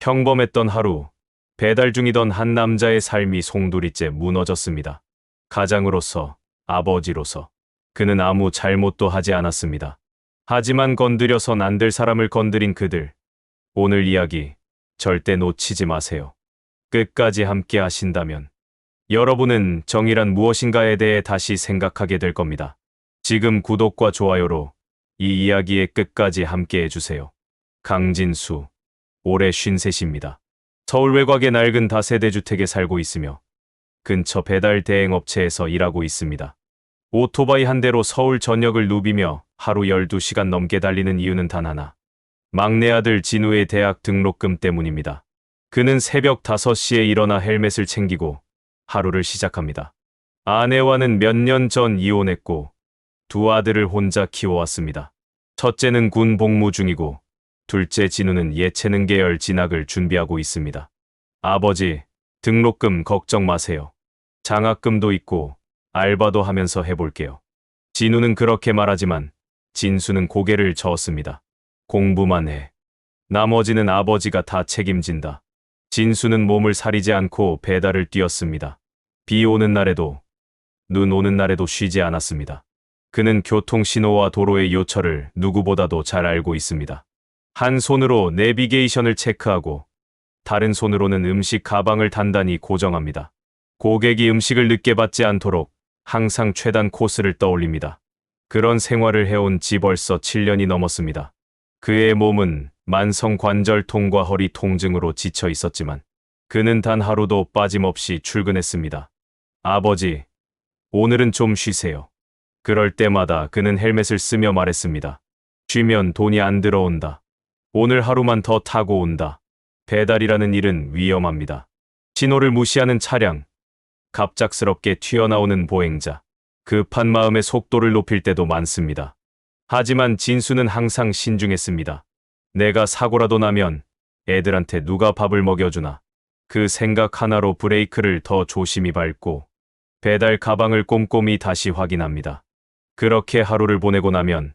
평범했던 하루, 배달 중이던 한 남자의 삶이 송두리째 무너졌습니다. 가장으로서, 아버지로서, 그는 아무 잘못도 하지 않았습니다. 하지만 건드려선 안 될 사람을 건드린 그들. 오늘 이야기 절대 놓치지 마세요. 끝까지 함께 하신다면 여러분은 정의란 무엇인가에 대해 다시 생각하게 될 겁니다. 지금 구독과 좋아요로 이 이야기의 끝까지 함께 해주세요. 강진수, 올해 53입니다. 서울 외곽의 낡은 다세대 주택에 살고 있으며 근처 배달 대행 업체에서 일하고 있습니다. 오토바이 한 대로 서울 전역을 누비며 하루 12시간 넘게 달리는 이유는 단 하나. 막내 아들 진우의 대학 등록금 때문입니다. 그는 새벽 5시에 일어나 헬멧을 챙기고 하루를 시작합니다. 아내와는 몇 년 전 이혼했고 두 아들을 혼자 키워왔습니다. 첫째는 군 복무 중이고 둘째 진우는 예체능 계열 진학을 준비하고 있습니다. 아버지, 등록금 걱정 마세요. 장학금도 있고 알바도 하면서 해볼게요. 진우는 그렇게 말하지만 진수는 고개를 저었습니다. 공부만 해. 나머지는 아버지가 다 책임진다. 진수는 몸을 사리지 않고 배달을 뛰었습니다. 비 오는 날에도, 눈 오는 날에도 쉬지 않았습니다. 그는 교통신호와 도로의 요철을 누구보다도 잘 알고 있습니다. 한 손으로 내비게이션을 체크하고 다른 손으로는 음식 가방을 단단히 고정합니다. 고객이 음식을 늦게 받지 않도록 항상 최단 코스를 떠올립니다. 그런 생활을 해온 지 벌써 7년이 넘었습니다. 그의 몸은 만성 관절통과 허리 통증으로 지쳐 있었지만 그는 단 하루도 빠짐없이 출근했습니다. 아버지, 오늘은 좀 쉬세요. 그럴 때마다 그는 헬멧을 쓰며 말했습니다. 쉬면 돈이 안 들어온다. 오늘 하루만 더 타고 온다. 배달이라는 일은 위험합니다. 신호를 무시하는 차량, 갑작스럽게 튀어나오는 보행자, 급한 마음에 속도를 높일 때도 많습니다. 하지만 진수는 항상 신중했습니다. 내가 사고라도 나면 애들한테 누가 밥을 먹여주나. 그 생각 하나로 브레이크를 더 조심히 밟고 배달 가방을 꼼꼼히 다시 확인합니다. 그렇게 하루를 보내고 나면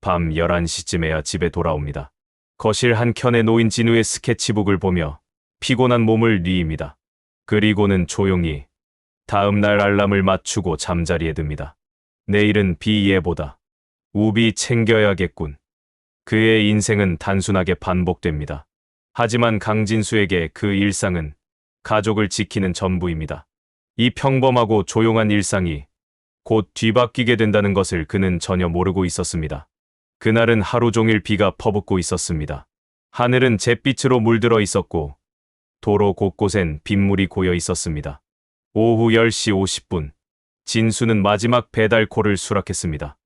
밤 11시쯤에야 집에 돌아옵니다. 거실 한켠에 놓인 진우의 스케치북을 보며 피곤한 몸을 뉘입니다. 그리고는 조용히 다음 날 알람을 맞추고 잠자리에 듭니다. 내일은 비 예보다. 우비 챙겨야겠군. 그의 인생은 단순하게 반복됩니다. 하지만 강진수에게 그 일상은 가족을 지키는 전부입니다. 이 평범하고 조용한 일상이 곧 뒤바뀌게 된다는 것을 그는 전혀 모르고 있었습니다. 그날은 하루 종일 비가 퍼붓고 있었습니다. 하늘은 잿빛으로 물들어 있었고 도로 곳곳엔 빗물이 고여 있었습니다. 오후 10시 50분, 진수는 마지막 배달콜을 수락했습니다.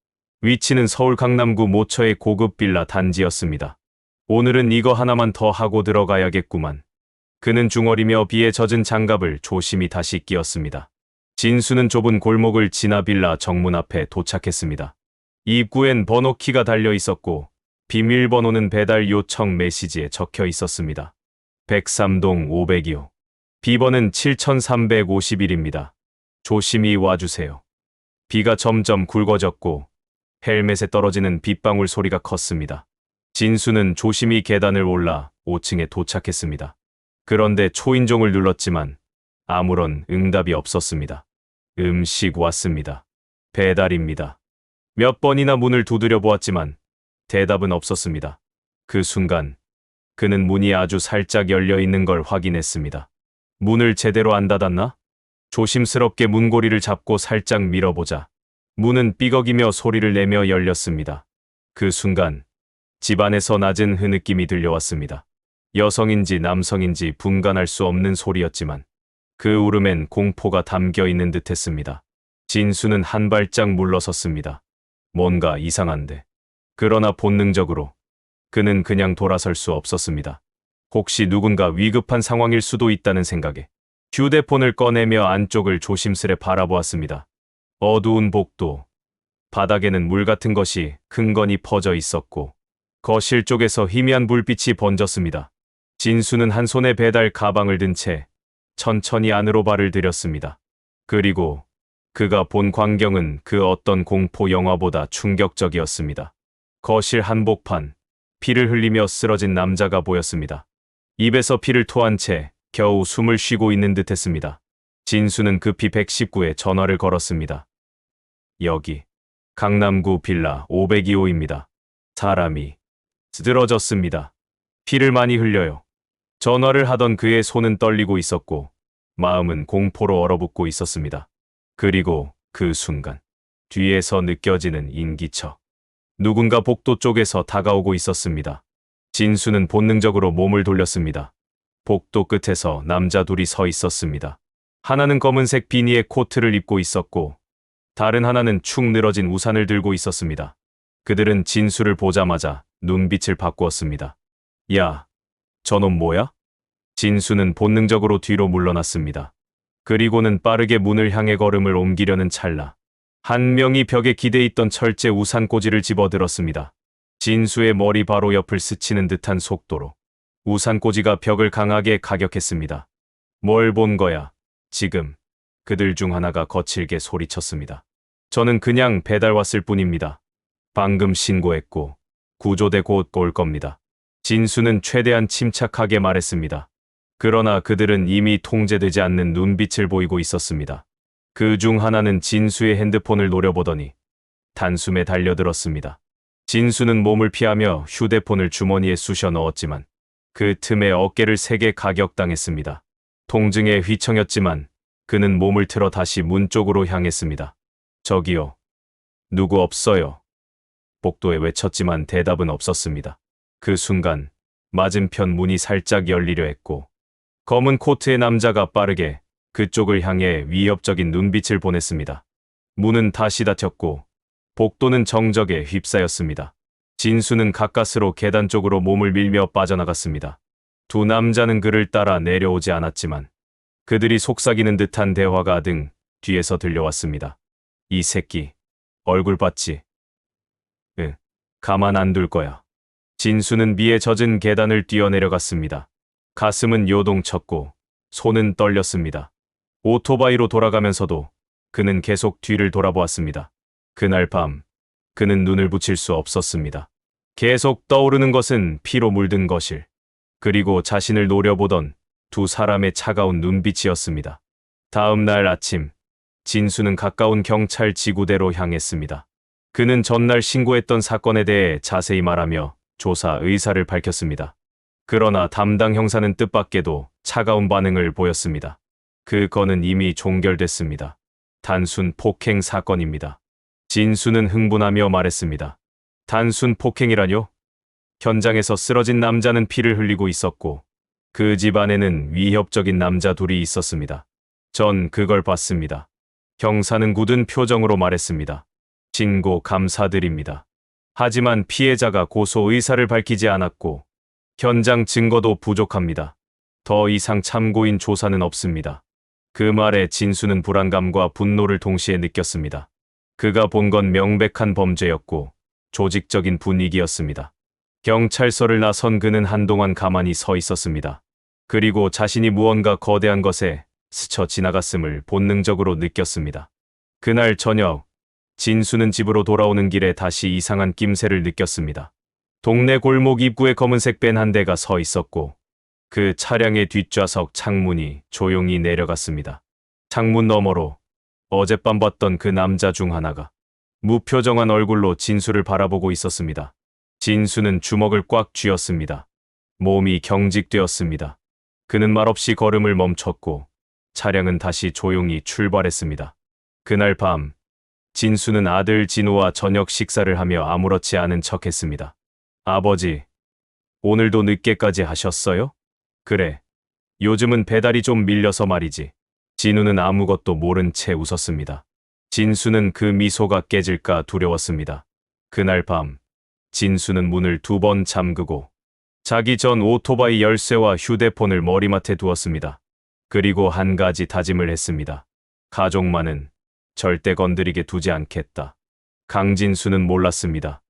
위치는 서울 강남구 모처의 고급 빌라 단지였습니다. 오늘은 이거 하나만 더 하고 들어가야겠구만. 그는 중얼이며 비에 젖은 장갑을 조심히 다시 끼웠습니다. 진수는 좁은 골목을 지나 빌라 정문 앞에 도착했습니다. 입구엔 번호키가 달려 있었고 비밀번호는 배달 요청 메시지에 적혀 있었습니다. 103동 502호. 비번은 7351입니다. 조심히 와주세요. 비가 점점 굵어졌고 헬멧에 떨어지는 빗방울 소리가 컸습니다. 진수는 조심히 계단을 올라 5층에 도착했습니다. 그런데 초인종을 눌렀지만 아무런 응답이 없었습니다. 음식 왔습니다. 배달입니다. 몇 번이나 문을 두드려 보았지만 대답은 없었습니다. 그 순간 그는 문이 아주 살짝 열려 있는 걸 확인했습니다. 문을 제대로 안 닫았나? 조심스럽게 문고리를 잡고 살짝 밀어보자 문은 삐걱이며 소리를 내며 열렸습니다. 그 순간 집안에서 낮은 흐느낌이 들려왔습니다. 여성인지 남성인지 분간할 수 없는 소리였지만 그 울음엔 공포가 담겨 있는 듯했습니다. 진수는 한 발짝 물러섰습니다. 뭔가 이상한데. 그러나 본능적으로 그는 그냥 돌아설 수 없었습니다. 혹시 누군가 위급한 상황일 수도 있다는 생각에 휴대폰을 꺼내며 안쪽을 조심스레 바라보았습니다. 어두운 복도, 바닥에는 물 같은 것이 흥건히 퍼져 있었고 거실 쪽에서 희미한 불빛이 번졌습니다. 진수는 한 손에 배달 가방을 든 채 천천히 안으로 발을 들였습니다. 그리고 그가 본 광경은 그 어떤 공포 영화보다 충격적이었습니다. 거실 한복판, 피를 흘리며 쓰러진 남자가 보였습니다. 입에서 피를 토한 채 겨우 숨을 쉬고 있는 듯했습니다. 진수는 급히 119에 전화를 걸었습니다. 여기 강남구 빌라 502호입니다. 사람이 쓰러졌습니다. 피를 많이 흘려요. 전화를 하던 그의 손은 떨리고 있었고 마음은 공포로 얼어붙고 있었습니다. 그리고 그 순간 뒤에서 느껴지는 인기처. 누군가 복도 쪽에서 다가오고 있었습니다. 진수는 본능적으로 몸을 돌렸습니다. 복도 끝에서 남자 둘이 서 있었습니다. 하나는 검은색 비니의 코트를 입고 있었고 다른 하나는 축 늘어진 우산을 들고 있었습니다. 그들은 진수를 보자마자 눈빛을 바꾸었습니다. 야, 저놈 뭐야? 진수는 본능적으로 뒤로 물러났습니다. 그리고는 빠르게 문을 향해 걸음을 옮기려는 찰나 한 명이 벽에 기대 있던 철제 우산꽂이를 집어들었습니다. 진수의 머리 바로 옆을 스치는 듯한 속도로 우산꽂이가 벽을 강하게 가격했습니다. 뭘 본 거야, 지금? 그들 중 하나가 거칠게 소리쳤습니다. 저는 그냥 배달 왔을 뿐입니다. 방금 신고했고 구조대 곧 올 겁니다. 진수는 최대한 침착하게 말했습니다. 그러나 그들은 이미 통제되지 않는 눈빛을 보이고 있었습니다. 그 중 하나는 진수의 핸드폰을 노려보더니 단숨에 달려들었습니다. 진수는 몸을 피하며 휴대폰을 주머니에 쑤셔 넣었지만 그 틈에 어깨를 세게 가격당했습니다. 통증에 휘청였지만 그는 몸을 틀어 다시 문 쪽으로 향했습니다. 저기요. 누구 없어요. 복도에 외쳤지만 대답은 없었습니다. 그 순간 맞은편 문이 살짝 열리려 했고 검은 코트의 남자가 빠르게 그쪽을 향해 위협적인 눈빛을 보냈습니다. 문은 다시 닫혔고 복도는 정적에 휩싸였습니다. 진수는 가까스로 계단 쪽으로 몸을 밀며 빠져나갔습니다. 두 남자는 그를 따라 내려오지 않았지만 그들이 속삭이는 듯한 대화가 등 뒤에서 들려왔습니다. 이 새끼, 얼굴 봤지? 응, 가만 안 둘 거야. 진수는 미에 젖은 계단을 뛰어내려갔습니다. 가슴은 요동쳤고 손은 떨렸습니다. 오토바이로 돌아가면서도 그는 계속 뒤를 돌아보았습니다. 그날 밤 그는 눈을 붙일 수 없었습니다. 계속 떠오르는 것은 피로 물든 거실, 그리고 자신을 노려보던 두 사람의 차가운 눈빛이었습니다. 다음 날 아침, 진수는 가까운 경찰 지구대로 향했습니다. 그는 전날 신고했던 사건에 대해 자세히 말하며 조사 의사를 밝혔습니다. 그러나 담당 형사는 뜻밖에도 차가운 반응을 보였습니다. 그 건은 이미 종결됐습니다. 단순 폭행 사건입니다. 진수는 흥분하며 말했습니다. 단순 폭행이라뇨? 현장에서 쓰러진 남자는 피를 흘리고 있었고 그 집 안에는 위협적인 남자 둘이 있었습니다. 전 그걸 봤습니다. 형사는 굳은 표정으로 말했습니다. 신고 감사드립니다. 하지만 피해자가 고소 의사를 밝히지 않았고 현장 증거도 부족합니다. 더 이상 참고인 조사는 없습니다. 그 말에 진수는 불안감과 분노를 동시에 느꼈습니다. 그가 본 건 명백한 범죄였고 조직적인 분위기였습니다. 경찰서를 나선 그는 한동안 가만히 서 있었습니다. 그리고 자신이 무언가 거대한 것에 스쳐 지나갔음을 본능적으로 느꼈습니다. 그날 저녁, 진수는 집으로 돌아오는 길에 다시 이상한 낌새를 느꼈습니다. 동네 골목 입구에 검은색 밴 한 대가 서 있었고 그 차량의 뒷좌석 창문이 조용히 내려갔습니다. 창문 너머로 어젯밤 봤던 그 남자 중 하나가 무표정한 얼굴로 진수를 바라보고 있었습니다. 진수는 주먹을 꽉 쥐었습니다. 몸이 경직되었습니다. 그는 말없이 걸음을 멈췄고 차량은 다시 조용히 출발했습니다. 그날 밤, 진수는 아들 진우와 저녁 식사를 하며 아무렇지 않은 척했습니다. 아버지, 오늘도 늦게까지 하셨어요? 그래. 요즘은 배달이 좀 밀려서 말이지. 진우는 아무것도 모른 채 웃었습니다. 진수는 그 미소가 깨질까 두려웠습니다. 그날 밤, 진수는 문을 2번 잠그고 자기 전 오토바이 열쇠와 휴대폰을 머리맡에 두었습니다. 그리고 한 가지 다짐을 했습니다. 가족만은 절대 건드리게 두지 않겠다. 강진수는 몰랐습니다.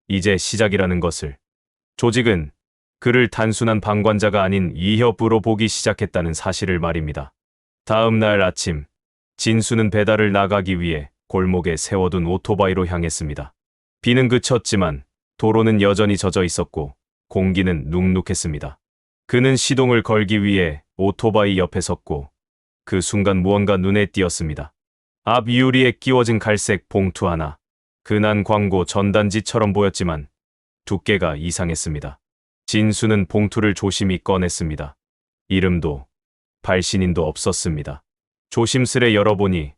이제 시작이라는 것을. 조직은 그를 단순한 방관자가 아닌 위협으로 보기 시작했다는 사실을 말입니다. 다음 날 아침, 진수는 배달을 나가기 위해 골목에 세워둔 오토바이로 향했습니다. 비는 그쳤지만 도로는 여전히 젖어 있었고 공기는 눅눅했습니다. 그는 시동을 걸기 위해 오토바이 옆에 섰고 그 순간 무언가 눈에 띄었습니다. 앞 유리에 끼워진 갈색 봉투 하나. 흔한 광고 전단지처럼 보였지만 두께가 이상했습니다. 진수는 봉투를 조심히 꺼냈습니다. 이름도 발신인도 없었습니다. 조심스레 열어보니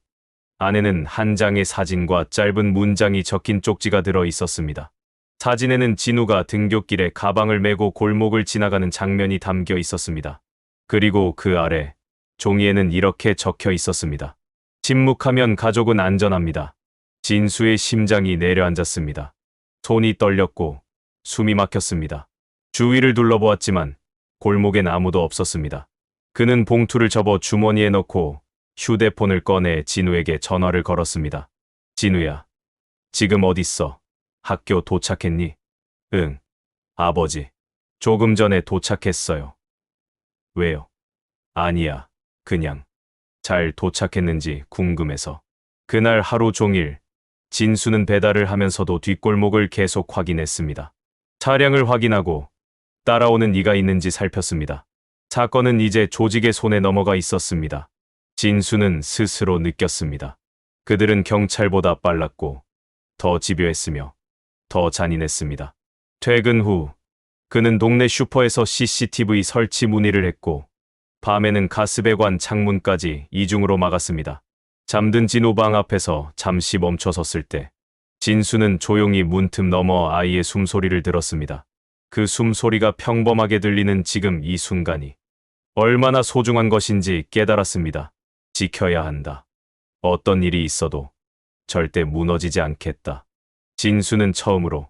안에는 한 장의 사진과 짧은 문장이 적힌 쪽지가 들어 있었습니다. 사진에는 진우가 등굣길에 가방을 메고 골목을 지나가는 장면이 담겨 있었습니다. 그리고 그 아래 종이에는 이렇게 적혀 있었습니다. 침묵하면 가족은 안전합니다. 진수의 심장이 내려앉았습니다. 손이 떨렸고 숨이 막혔습니다. 주위를 둘러보았지만 골목엔 아무도 없었습니다. 그는 봉투를 접어 주머니에 넣고 휴대폰을 꺼내 진우에게 전화를 걸었습니다. 진우야, 지금 어딨어? 학교 도착했니? 응, 아버지. 조금 전에 도착했어요. 왜요? 아니야, 그냥. 잘 도착했는지 궁금해서. 그날 하루 종일 진수는 배달을 하면서도 뒷골목을 계속 확인했습니다. 차량을 확인하고 따라오는 이가 있는지 살폈습니다. 사건은 이제 조직의 손에 넘어가 있었습니다. 진수는 스스로 느꼈습니다. 그들은 경찰보다 빨랐고 더 집요했으며 더 잔인했습니다. 퇴근 후 그는 동네 슈퍼에서 CCTV 설치 문의를 했고 밤에는 가스배관 창문까지 이중으로 막았습니다. 잠든 진우 방 앞에서 잠시 멈춰섰을 때 진수는 조용히 문틈 넘어 아이의 숨소리를 들었습니다. 그 숨소리가 평범하게 들리는 지금 이 순간이 얼마나 소중한 것인지 깨달았습니다. 지켜야 한다. 어떤 일이 있어도 절대 무너지지 않겠다. 진수는 처음으로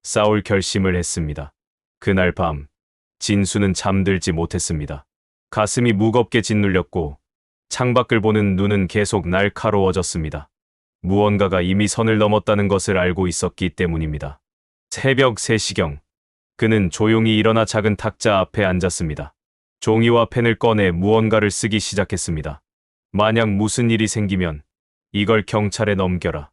싸울 결심을 했습니다. 그날 밤 진수는 잠들지 못했습니다. 가슴이 무겁게 짓눌렸고 창밖을 보는 눈은 계속 날카로워졌습니다. 무언가가 이미 선을 넘었다는 것을 알고 있었기 때문입니다. 새벽 3시경 그는 조용히 일어나 작은 탁자 앞에 앉았습니다. 종이와 펜을 꺼내 무언가를 쓰기 시작했습니다. 만약 무슨 일이 생기면 이걸 경찰에 넘겨라.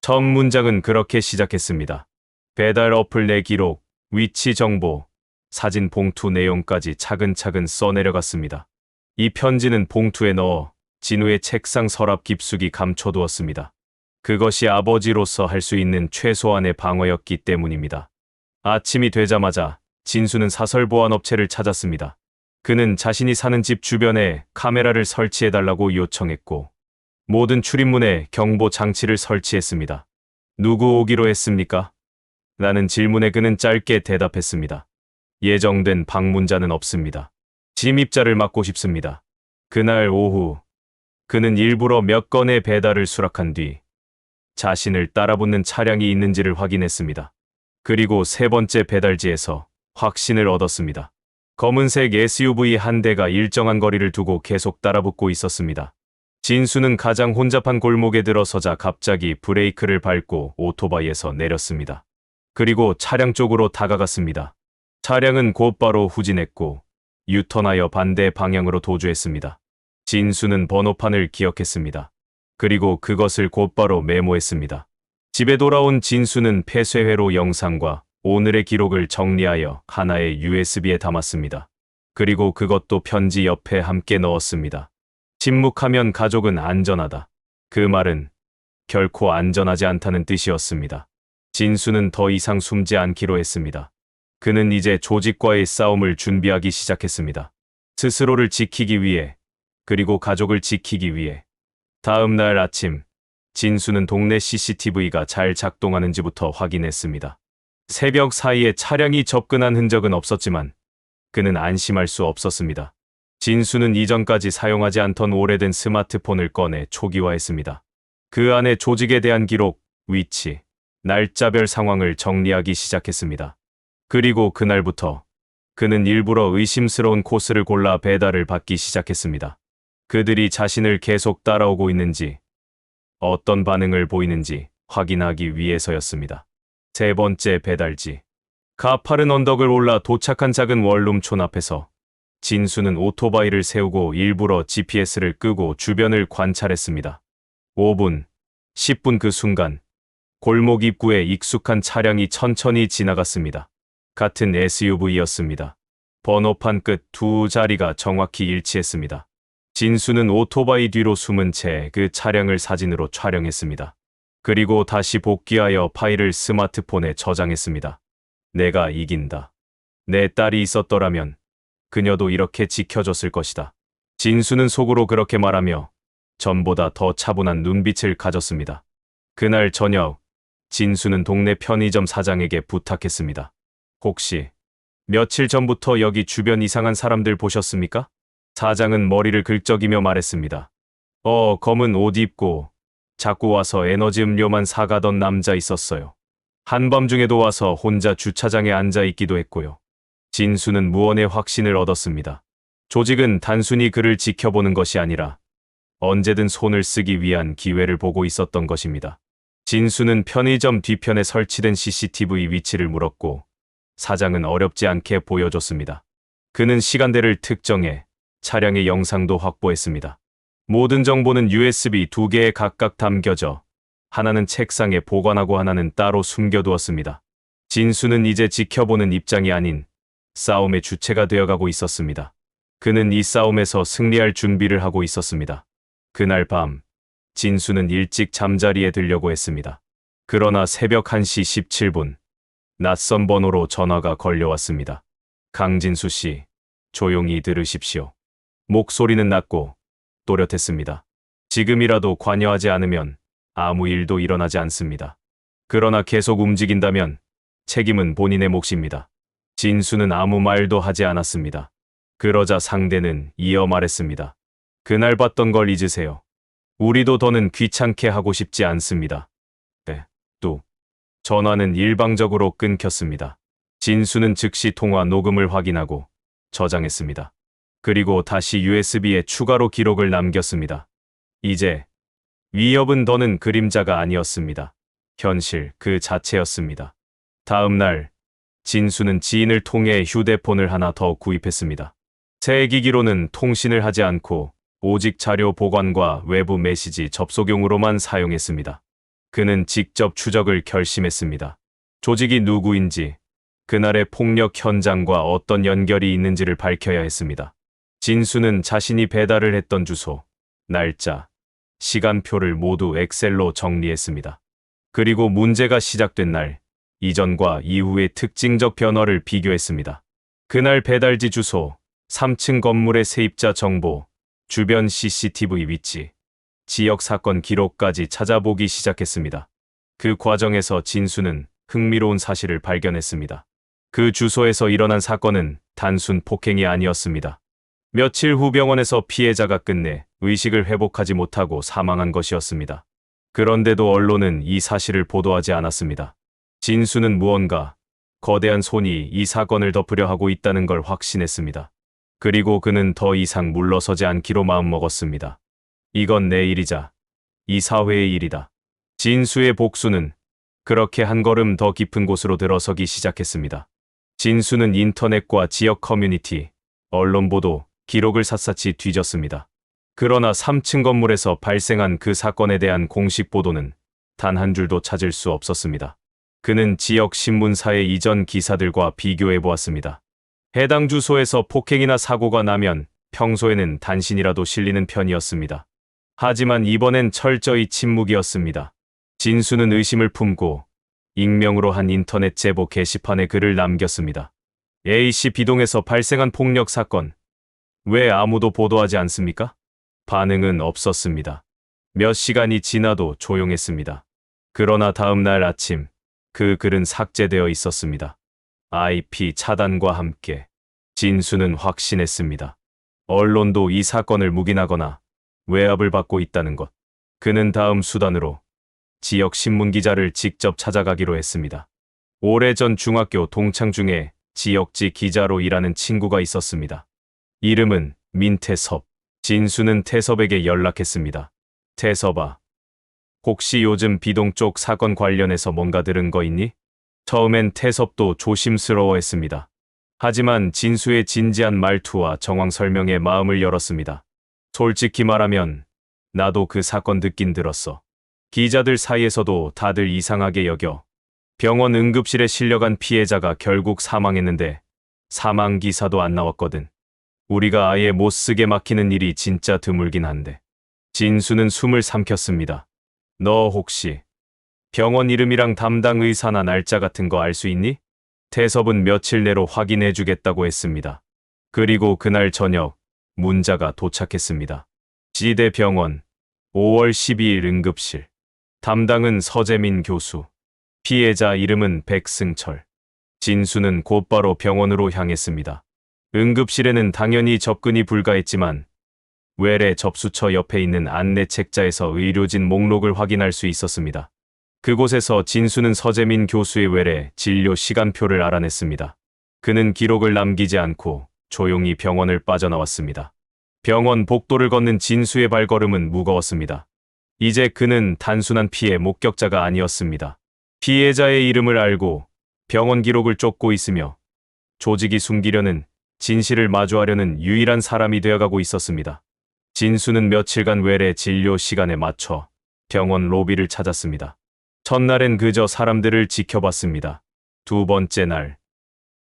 첫 문장은 그렇게 시작했습니다. 배달 어플 내 기록, 위치 정보, 사진 봉투 내용까지 차근차근 써내려갔습니다. 이 편지는 봉투에 넣어 진우의 책상 서랍 깊숙이 감춰두었습니다. 그것이 아버지로서 할 수 있는 최소한의 방어였기 때문입니다. 아침이 되자마자 진수는 사설보안업체를 찾았습니다. 그는 자신이 사는 집 주변에 카메라를 설치해달라고 요청했고 모든 출입문에 경보 장치를 설치했습니다. 누구 오기로 했습니까? 라는 질문에 그는 짧게 대답했습니다. 예정된 방문자는 없습니다. 침입자를 막고 싶습니다. 그날 오후 그는 일부러 몇 건의 배달을 수락한 뒤 자신을 따라붙는 차량이 있는지를 확인했습니다. 그리고 세 번째 배달지에서 확신을 얻었습니다. 검은색 SUV 한 대가 일정한 거리를 두고 계속 따라붙고 있었습니다. 진수는 가장 혼잡한 골목에 들어서자 갑자기 브레이크를 밟고 오토바이에서 내렸습니다. 그리고 차량 쪽으로 다가갔습니다. 차량은 곧바로 후진했고 유턴하여 반대 방향으로 도주했습니다. 진수는 번호판을 기억했습니다. 그리고 그것을 곧바로 메모했습니다. 집에 돌아온 진수는 폐쇄회로 영상과 오늘의 기록을 정리하여 하나의 USB에 담았습니다. 그리고 그것도 편지 옆에 함께 넣었습니다. 침묵하면 가족은 안전하다. 그 말은 결코 안전하지 않다는 뜻이었습니다. 진수는 더 이상 숨지 않기로 했습니다. 그는 이제 조직과의 싸움을 준비하기 시작했습니다. 스스로를 지키기 위해, 그리고 가족을 지키기 위해. 다음 날 아침, 진수는 동네 CCTV가 잘 작동하는지부터 확인했습니다. 새벽 사이에 차량이 접근한 흔적은 없었지만 그는 안심할 수 없었습니다. 진수는 이전까지 사용하지 않던 오래된 스마트폰을 꺼내 초기화했습니다. 그 안에 조직에 대한 기록, 위치, 날짜별 상황을 정리하기 시작했습니다. 그리고 그날부터 그는 일부러 의심스러운 코스를 골라 배달을 받기 시작했습니다. 그들이 자신을 계속 따라오고 있는지, 어떤 반응을 보이는지 확인하기 위해서였습니다. 세 번째 배달지. 가파른 언덕을 올라 도착한 작은 원룸촌 앞에서 진수는 오토바이를 세우고 일부러 GPS를 끄고 주변을 관찰했습니다. 5분, 10분 그 순간 골목 입구에 익숙한 차량이 천천히 지나갔습니다. 같은 SUV였습니다. 번호판 끝 두 자리가 정확히 일치했습니다. 진수는 오토바이 뒤로 숨은 채 그 차량을 사진으로 촬영했습니다. 그리고 다시 복귀하여 파일을 스마트폰에 저장했습니다. 내가 이긴다. 내 딸이 있었더라면 그녀도 이렇게 지켜줬을 것이다. 진수는 속으로 그렇게 말하며 전보다 더 차분한 눈빛을 가졌습니다. 그날 저녁, 진수는 동네 편의점 사장에게 부탁했습니다. 혹시 며칠 전부터 여기 주변 이상한 사람들 보셨습니까? 사장은 머리를 긁적이며 말했습니다. 검은 옷 입고 자꾸 와서 에너지 음료만 사가던 남자 있었어요. 한밤중에도 와서 혼자 주차장에 앉아 있기도 했고요. 진수는 무언의 확신을 얻었습니다. 조직은 단순히 그를 지켜보는 것이 아니라 언제든 손을 쓰기 위한 기회를 보고 있었던 것입니다. 진수는 편의점 뒤편에 설치된 CCTV 위치를 물었고 사장은 어렵지 않게 보여줬습니다. 그는 시간대를 특정해 차량의 영상도 확보했습니다. 모든 정보는 USB 2개에 각각 담겨져 하나는 책상에 보관하고 하나는 따로 숨겨두었습니다. 진수는 이제 지켜보는 입장이 아닌 싸움의 주체가 되어가고 있었습니다. 그는 이 싸움에서 승리할 준비를 하고 있었습니다. 그날 밤, 진수는 일찍 잠자리에 들려고 했습니다. 그러나 새벽 1시 17분, 낯선 번호로 전화가 걸려왔습니다. 강진수 씨, 조용히 들으십시오. 목소리는 낮고 또렷했습니다. 지금이라도 관여하지 않으면 아무 일도 일어나지 않습니다. 그러나 계속 움직인다면 책임은 본인의 몫입니다. 진수는 아무 말도 하지 않았습니다. 그러자 상대는 이어 말했습니다. 그날 봤던 걸 잊으세요. 우리도 더는 귀찮게 하고 싶지 않습니다. 네, 또 전화는 일방적으로 끊겼습니다. 진수는 즉시 통화 녹음을 확인하고 저장했습니다. 그리고 다시 USB에 추가로 기록을 남겼습니다. 이제 위협은 더는 그림자가 아니었습니다. 현실 그 자체였습니다. 다음 날, 진수는 지인을 통해 휴대폰을 하나 더 구입했습니다. 새 기기로는 통신을 하지 않고 오직 자료 보관과 외부 메시지 접속용으로만 사용했습니다. 그는 직접 추적을 결심했습니다. 조직이 누구인지, 그날의 폭력 현장과 어떤 연결이 있는지를 밝혀야 했습니다. 진수는 자신이 배달을 했던 주소, 날짜, 시간표를 모두 엑셀로 정리했습니다. 그리고 문제가 시작된 날, 이전과 이후의 특징적 변화를 비교했습니다. 그날 배달지 주소, 3층 건물의 세입자 정보, 주변 CCTV 위치, 지역 사건 기록까지 찾아보기 시작했습니다. 그 과정에서 진수는 흥미로운 사실을 발견했습니다. 그 주소에서 일어난 사건은 단순 폭행이 아니었습니다. 며칠 후 병원에서 피해자가 끝내 의식을 회복하지 못하고 사망한 것이었습니다. 그런데도 언론은 이 사실을 보도하지 않았습니다. 진수는 무언가 거대한 손이 이 사건을 덮으려 하고 있다는 걸 확신했습니다. 그리고 그는 더 이상 물러서지 않기로 마음먹었습니다. 이건 내 일이자 이 사회의 일이다. 진수의 복수는 그렇게 한 걸음 더 깊은 곳으로 들어서기 시작했습니다. 진수는 인터넷과 지역 커뮤니티, 언론 보도, 기록을 샅샅이 뒤졌습니다. 그러나 3층 건물에서 발생한 그 사건에 대한 공식 보도는 단 한 줄도 찾을 수 없었습니다. 그는 지역 신문사의 이전 기사들과 비교해 보았습니다. 해당 주소에서 폭행이나 사고가 나면 평소에는 단신이라도 실리는 편이었습니다. 하지만 이번엔 철저히 침묵이었습니다. 진수는 의심을 품고 익명으로 한 인터넷 제보 게시판에 글을 남겼습니다. A씨 B동에서 발생한 폭력 사건, 왜 아무도 보도하지 않습니까? 반응은 없었습니다. 몇 시간이 지나도 조용했습니다. 그러나 다음 날 아침, 그 글은 삭제되어 있었습니다. IP 차단과 함께 진수는 확신했습니다. 언론도 이 사건을 묵인하거나 외압을 받고 있다는 것. 그는 다음 수단으로 지역 신문 기자를 직접 찾아가기로 했습니다. 오래전 중학교 동창 중에 지역지 기자로 일하는 친구가 있었습니다. 이름은 민태섭. 진수는 태섭에게 연락했습니다. 태섭아, 혹시 요즘 B동 쪽 사건 관련해서 뭔가 들은 거 있니? 처음엔 태섭도 조심스러워했습니다. 하지만 진수의 진지한 말투와 정황 설명에 마음을 열었습니다. 솔직히 말하면 나도 그 사건 듣긴 들었어. 기자들 사이에서도 다들 이상하게 여겨. 병원 응급실에 실려간 피해자가 결국 사망했는데 사망 기사도 안 나왔거든. 우리가 아예 못 쓰게 막히는 일이 진짜 드물긴 한데. 진수는 숨을 삼켰습니다. 너 혹시 병원 이름이랑 담당 의사나 날짜 같은 거 알 수 있니? 태섭은 며칠 내로 확인해 주겠다고 했습니다. 그리고 그날 저녁 문자가 도착했습니다. 지대병원 5월 12일 응급실. 담당은 서재민 교수. 피해자 이름은 백승철. 진수는 곧바로 병원으로 향했습니다. 응급실에는 당연히 접근이 불가했지만 외래 접수처 옆에 있는 안내 책자에서 의료진 목록을 확인할 수 있었습니다. 그곳에서 진수는 서재민 교수의 외래 진료 시간표를 알아냈습니다. 그는 기록을 남기지 않고 조용히 병원을 빠져나왔습니다. 병원 복도를 걷는 진수의 발걸음은 무거웠습니다. 이제 그는 단순한 피해 목격자가 아니었습니다. 피해자의 이름을 알고 병원 기록을 쫓고 있으며 조직이 숨기려는 진실을 마주하려는 유일한 사람이 되어가고 있었습니다. 진수는 며칠간 외래 진료 시간에 맞춰 병원 로비를 찾았습니다. 첫날엔 그저 사람들을 지켜봤습니다. 두 번째 날,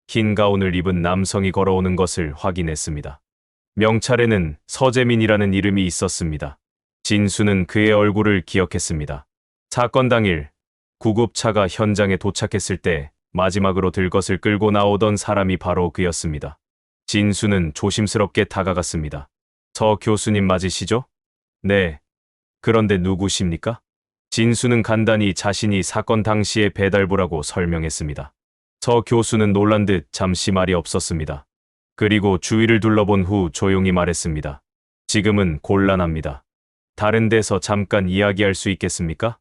흰 가운을 입은 남성이 걸어오는 것을 확인했습니다. 명찰에는 서재민이라는 이름이 있었습니다. 진수는 그의 얼굴을 기억했습니다. 사건 당일 구급차가 현장에 도착했을 때 마지막으로 들것을 끌고 나오던 사람이 바로 그였습니다. 진수는 조심스럽게 다가갔습니다. 서 교수님 맞으시죠? 네. 그런데 누구십니까? 진수는 간단히 자신이 사건 당시의 배달부라고 설명했습니다. 서 교수는 놀란 듯 잠시 말이 없었습니다. 그리고 주위를 둘러본 후 조용히 말했습니다. 지금은 곤란합니다. 다른 데서 잠깐 이야기할 수 있겠습니까?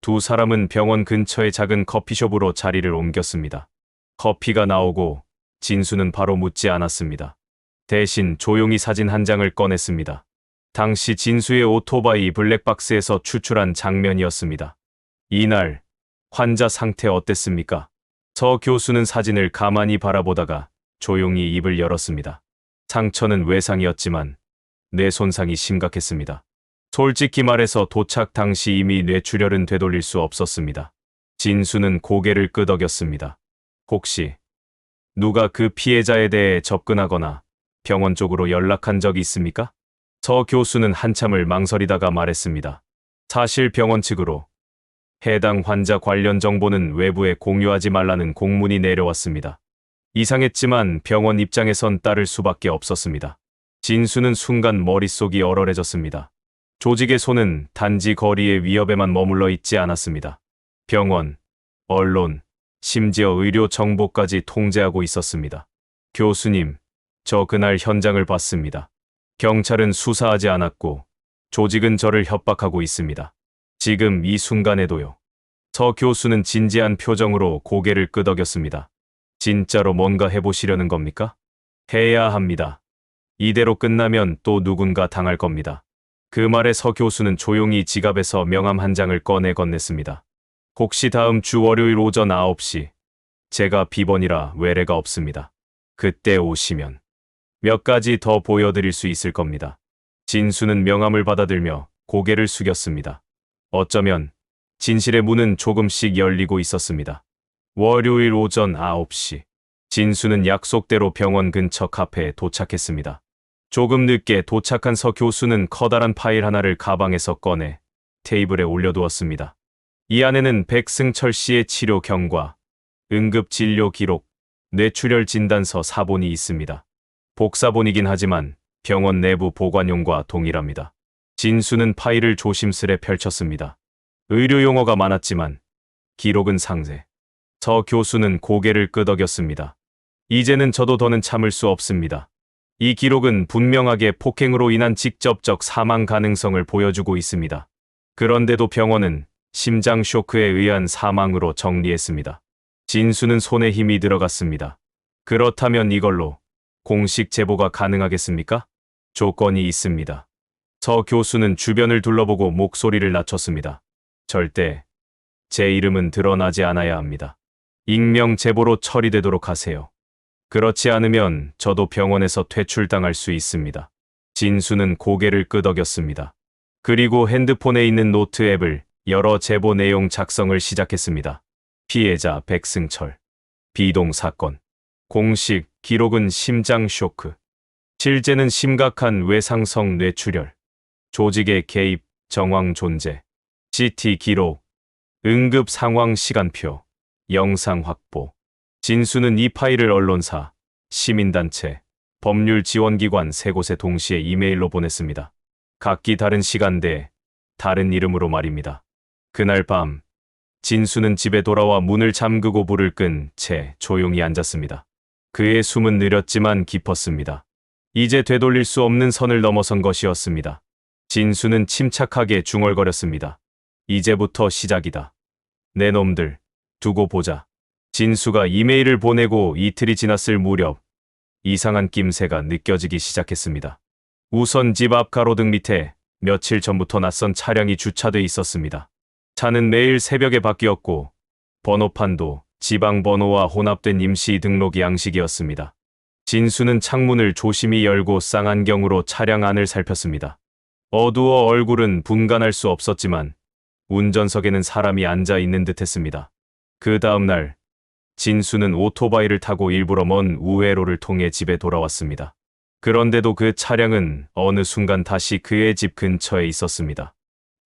두 사람은 병원 근처의 작은 커피숍으로 자리를 옮겼습니다. 커피가 나오고 진수는 바로 묻지 않았습니다. 대신 조용히 사진 한 장을 꺼냈습니다. 당시 진수의 오토바이 블랙박스에서 추출한 장면이었습니다. 이날 환자 상태 어땠습니까? 서 교수는 사진을 가만히 바라보다가 조용히 입을 열었습니다. 상처는 외상이었지만 뇌 손상이 심각했습니다. 솔직히 말해서 도착 당시 이미 뇌출혈은 되돌릴 수 없었습니다. 진수는 고개를 끄덕였습니다. 혹시 누가 그 피해자에 대해 접근하거나 병원 쪽으로 연락한 적이 있습니까? 서 교수는 한참을 망설이다가 말했습니다. 사실 병원 측으로 해당 환자 관련 정보는 외부에 공유하지 말라는 공문이 내려왔습니다. 이상했지만 병원 입장에선 따를 수밖에 없었습니다. 진수는 순간 머릿속이 얼얼해졌습니다. 조직의 손은 단지 거리의 위협에만 머물러 있지 않았습니다. 병원, 언론, 심지어 의료 정보까지 통제하고 있었습니다. 교수님, 저 그날 현장을 봤습니다. 경찰은 수사하지 않았고 조직은 저를 협박하고 있습니다. 지금 이 순간에도요. 서 교수는 진지한 표정으로 고개를 끄덕였습니다. 진짜로 뭔가 해보시려는 겁니까? 해야 합니다. 이대로 끝나면 또 누군가 당할 겁니다. 그 말에 서 교수는 조용히 지갑에서 명함 한 장을 꺼내 건넸습니다. 혹시 다음 주 월요일 오전 9시 제가 비번이라 외래가 없습니다. 그때 오시면 몇 가지 더 보여드릴 수 있을 겁니다. 진수는 명함을 받아들며 고개를 숙였습니다. 어쩌면 진실의 문은 조금씩 열리고 있었습니다. 월요일 오전 9시 진수는 약속대로 병원 근처 카페에 도착했습니다. 조금 늦게 도착한 서 교수는 커다란 파일 하나를 가방에서 꺼내 테이블에 올려두었습니다. 이 안에는 백승철 씨의 치료 경과, 응급진료 기록, 뇌출혈 진단서 사본이 있습니다. 복사본이긴 하지만 병원 내부 보관용과 동일합니다. 진수는 파일을 조심스레 펼쳤습니다. 의료 용어가 많았지만 기록은 상세. 서 교수는 고개를 끄덕였습니다. 이제는 저도 더는 참을 수 없습니다. 이 기록은 분명하게 폭행으로 인한 직접적 사망 가능성을 보여주고 있습니다. 그런데도 병원은 심장 쇼크에 의한 사망으로 정리했습니다. 진수는 손에 힘이 들어갔습니다. 그렇다면 이걸로 공식 제보가 가능하겠습니까? 조건이 있습니다. 서 교수는 주변을 둘러보고 목소리를 낮췄습니다. 절대 제 이름은 드러나지 않아야 합니다. 익명 제보로 처리되도록 하세요. 그렇지 않으면 저도 병원에서 퇴출당할 수 있습니다. 진수는 고개를 끄덕였습니다. 그리고 핸드폰에 있는 노트 앱을 열어 제보 내용 작성을 시작했습니다. 피해자 백승철. 비동 사건. 공식 기록은 심장 쇼크. 실제는 심각한 외상성 뇌출혈. 조직의 개입, 정황 존재. CT 기록. 응급 상황 시간표. 영상 확보. 진수는 이 파일을 언론사, 시민단체, 법률 지원기관 세 곳에 동시에 이메일로 보냈습니다. 각기 다른 시간대에 다른 이름으로 말입니다. 그날 밤 진수는 집에 돌아와 문을 잠그고 불을 끈 채 조용히 앉았습니다. 그의 숨은 느렸지만 깊었습니다. 이제 되돌릴 수 없는 선을 넘어선 것이었습니다. 진수는 침착하게 중얼거렸습니다. 이제부터 시작이다. 내 놈들, 두고 보자. 진수가 이메일을 보내고 이틀이 지났을 무렵 이상한 낌새가 느껴지기 시작했습니다. 우선 집 앞 가로등 밑에 며칠 전부터 낯선 차량이 주차돼 있었습니다. 차는 매일 새벽에 바뀌었고 번호판도 지방 번호와 혼합된 임시 등록 양식이었습니다. 진수는 창문을 조심히 열고 쌍안경으로 차량 안을 살폈습니다. 어두워 얼굴은 분간할 수 없었지만 운전석에는 사람이 앉아 있는 듯했습니다. 그 다음 날 진수는 오토바이를 타고 일부러 먼 우회로를 통해 집에 돌아왔습니다. 그런데도 그 차량은 어느 순간 다시 그의 집 근처에 있었습니다.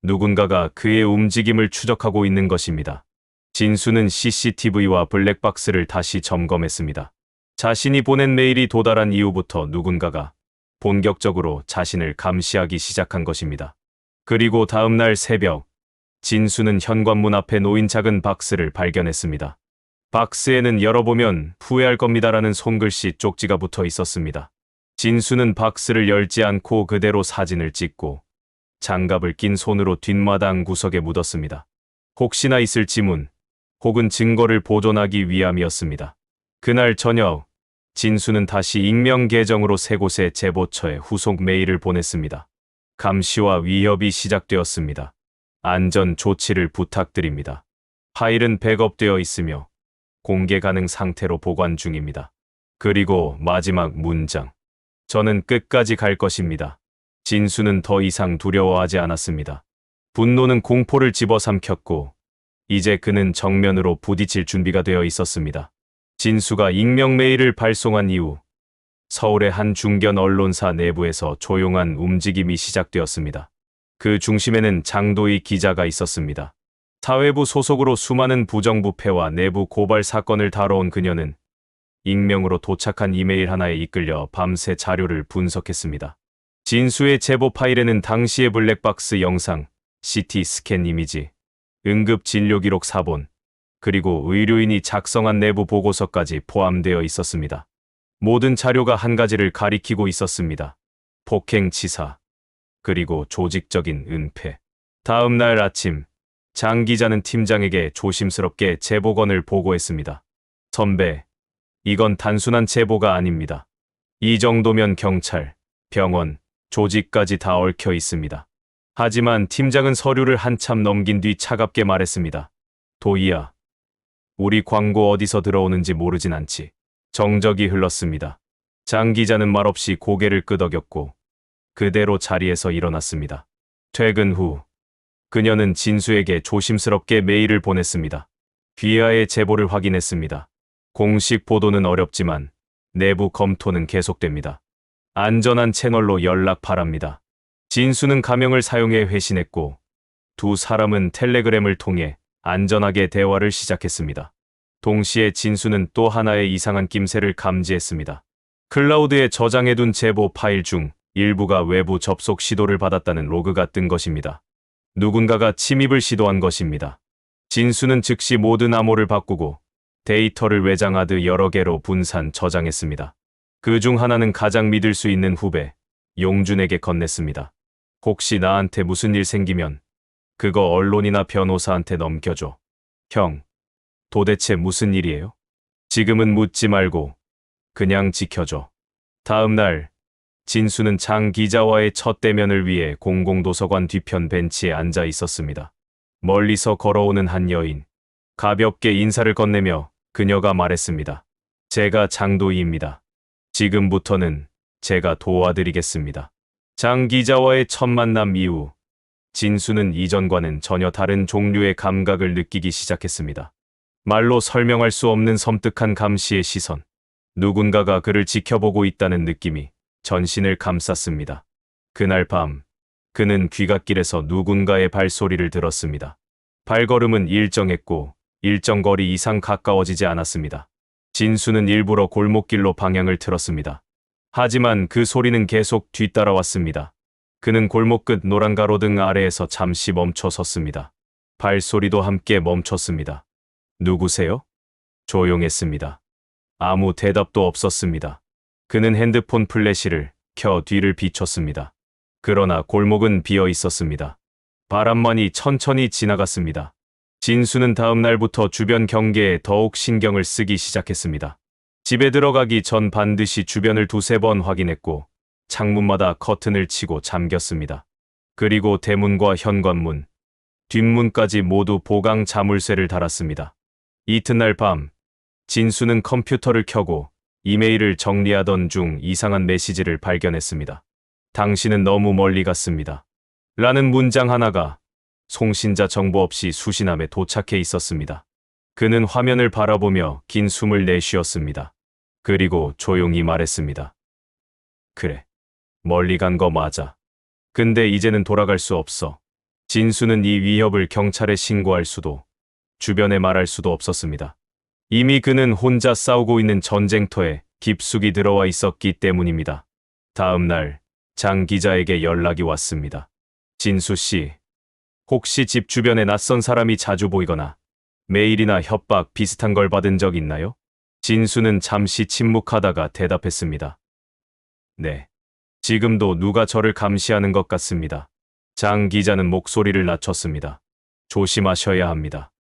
누군가가 그의 움직임을 추적하고 있는 것입니다. 진수는 CCTV와 블랙박스를 다시 점검했습니다. 자신이 보낸 메일이 도달한 이후부터 누군가가 본격적으로 자신을 감시하기 시작한 것입니다. 그리고 다음 날 새벽, 진수는 현관문 앞에 놓인 작은 박스를 발견했습니다. 박스에는 열어보면 후회할 겁니다라는 손글씨 쪽지가 붙어 있었습니다. 진수는 박스를 열지 않고 그대로 사진을 찍고 장갑을 낀 손으로 뒷마당 구석에 묻었습니다. 혹시나 있을 지문 혹은 증거를 보존하기 위함이었습니다. 그날 저녁, 진수는 다시 익명 계정으로 세 곳의 제보처에 후속 메일을 보냈습니다. 감시와 위협이 시작되었습니다. 안전 조치를 부탁드립니다. 파일은 백업되어 있으며 공개 가능 상태로 보관 중입니다. 그리고 마지막 문장. 저는 끝까지 갈 것입니다. 진수는 더 이상 두려워하지 않았습니다. 분노는 공포를 집어삼켰고 이제 그는 정면으로 부딪힐 준비가 되어 있었습니다. 진수가 익명 메일을 발송한 이후 서울의 한 중견 언론사 내부에서 조용한 움직임이 시작되었습니다. 그 중심에는 장도희 기자가 있었습니다. 사회부 소속으로 수많은 부정부패와 내부 고발 사건을 다뤄온 그녀는 익명으로 도착한 이메일 하나에 이끌려 밤새 자료를 분석했습니다. 진수의 제보 파일에는 당시의 블랙박스 영상, CT 스캔 이미지, 응급 진료 기록 사본, 그리고 의료인이 작성한 내부 보고서까지 포함되어 있었습니다. 모든 자료가 한 가지를 가리키고 있었습니다. 폭행치사, 그리고 조직적인 은폐. 다음 날 아침, 장 기자는 팀장에게 조심스럽게 제보건을 보고했습니다. 선배, 이건 단순한 제보가 아닙니다. 이 정도면 경찰, 병원, 조직까지 다 얽혀 있습니다. 하지만 팀장은 서류를 한참 넘긴 뒤 차갑게 말했습니다. 도희야, 우리 광고 어디서 들어오는지 모르진 않지. 정적이 흘렀습니다. 장 기자는 말없이 고개를 끄덕였고 그대로 자리에서 일어났습니다. 퇴근 후 그녀는 진수에게 조심스럽게 메일을 보냈습니다. 귀하의 제보를 확인했습니다. 공식 보도는 어렵지만 내부 검토는 계속됩니다. 안전한 채널로 연락 바랍니다. 진수는 가명을 사용해 회신했고 두 사람은 텔레그램을 통해 안전하게 대화를 시작했습니다. 동시에 진수는 또 하나의 이상한 낌새를 감지했습니다. 클라우드에 저장해둔 제보 파일 중 일부가 외부 접속 시도를 받았다는 로그가 뜬 것입니다. 누군가가 침입을 시도한 것입니다. 진수는 즉시 모든 암호를 바꾸고 데이터를 외장하드 여러 개로 분산 저장했습니다. 그 중 하나는 가장 믿을 수 있는 후배, 용준에게 건넸습니다. 혹시 나한테 무슨 일 생기면 그거 언론이나 변호사한테 넘겨줘. 형, 도대체 무슨 일이에요? 지금은 묻지 말고 그냥 지켜줘. 다음 날, 진수는 장 기자와의 첫 대면을 위해 공공도서관 뒤편 벤치에 앉아 있었습니다. 멀리서 걸어오는 한 여인. 가볍게 인사를 건네며 그녀가 말했습니다. 제가 장도희입니다. 지금부터는 제가 도와드리겠습니다. 장 기자와의 첫 만남 이후 진수는 이전과는 전혀 다른 종류의 감각을 느끼기 시작했습니다. 말로 설명할 수 없는 섬뜩한 감시의 시선. 누군가가 그를 지켜보고 있다는 느낌이 전신을 감쌌습니다. 그날 밤, 그는 귀갓길에서 누군가의 발소리를 들었습니다. 발걸음은 일정했고 일정 거리 이상 가까워지지 않았습니다. 진수는 일부러 골목길로 방향을 틀었습니다. 하지만 그 소리는 계속 뒤따라왔습니다. 그는 골목 끝 노란 가로등 아래에서 잠시 멈춰 섰습니다. 발소리도 함께 멈췄습니다. 누구세요? 조용했습니다. 아무 대답도 없었습니다. 그는 핸드폰 플래시를 켜 뒤를 비췄습니다. 그러나 골목은 비어 있었습니다. 바람만이 천천히 지나갔습니다. 진수는 다음 날부터 주변 경계에 더욱 신경을 쓰기 시작했습니다. 집에 들어가기 전 반드시 주변을 두세 번 확인했고 창문마다 커튼을 치고 잠겼습니다. 그리고 대문과 현관문, 뒷문까지 모두 보강 자물쇠를 달았습니다. 이튿날 밤, 진수는 컴퓨터를 켜고 이메일을 정리하던 중 이상한 메시지를 발견했습니다. 당신은 너무 멀리 갔습니다. 라는 문장 하나가 송신자 정보 없이 수신함에 도착해 있었습니다. 그는 화면을 바라보며 긴 숨을 내쉬었습니다. 그리고 조용히 말했습니다. 그래, 멀리 간 거 맞아. 근데 이제는 돌아갈 수 없어. 진수는 이 위협을 경찰에 신고할 수도, 주변에 말할 수도 없었습니다. 이미 그는 혼자 싸우고 있는 전쟁터에 깊숙이 들어와 있었기 때문입니다. 다음 날, 장 기자에게 연락이 왔습니다. 진수 씨, 혹시 집 주변에 낯선 사람이 자주 보이거나 메일이나 협박 비슷한 걸 받은 적 있나요? 진수는 잠시 침묵하다가 대답했습니다. 네. 지금도 누가 저를 감시하는 것 같습니다. 장 기자는 목소리를 낮췄습니다. 조심하셔야 합니다.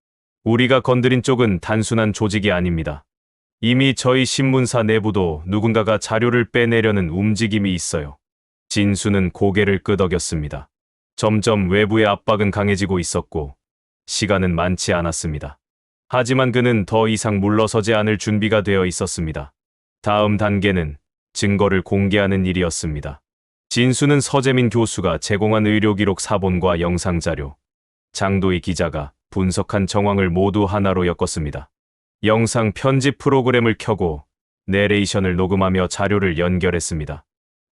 우리가 건드린 쪽은 단순한 조직이 아닙니다. 이미 저희 신문사 내부도 누군가가 자료를 빼내려는 움직임이 있어요. 진수는 고개를 끄덕였습니다. 점점 외부의 압박은 강해지고 있었고 시간은 많지 않았습니다. 하지만 그는 더 이상 물러서지 않을 준비가 되어 있었습니다. 다음 단계는 증거를 공개하는 일이었습니다. 진수는 서재민 교수가 제공한 의료기록 사본과 영상자료, 장도희 기자가 분석한 정황을 모두 하나로 엮었습니다. 영상 편집 프로그램을 켜고 내레이션을 녹음하며 자료를 연결했습니다.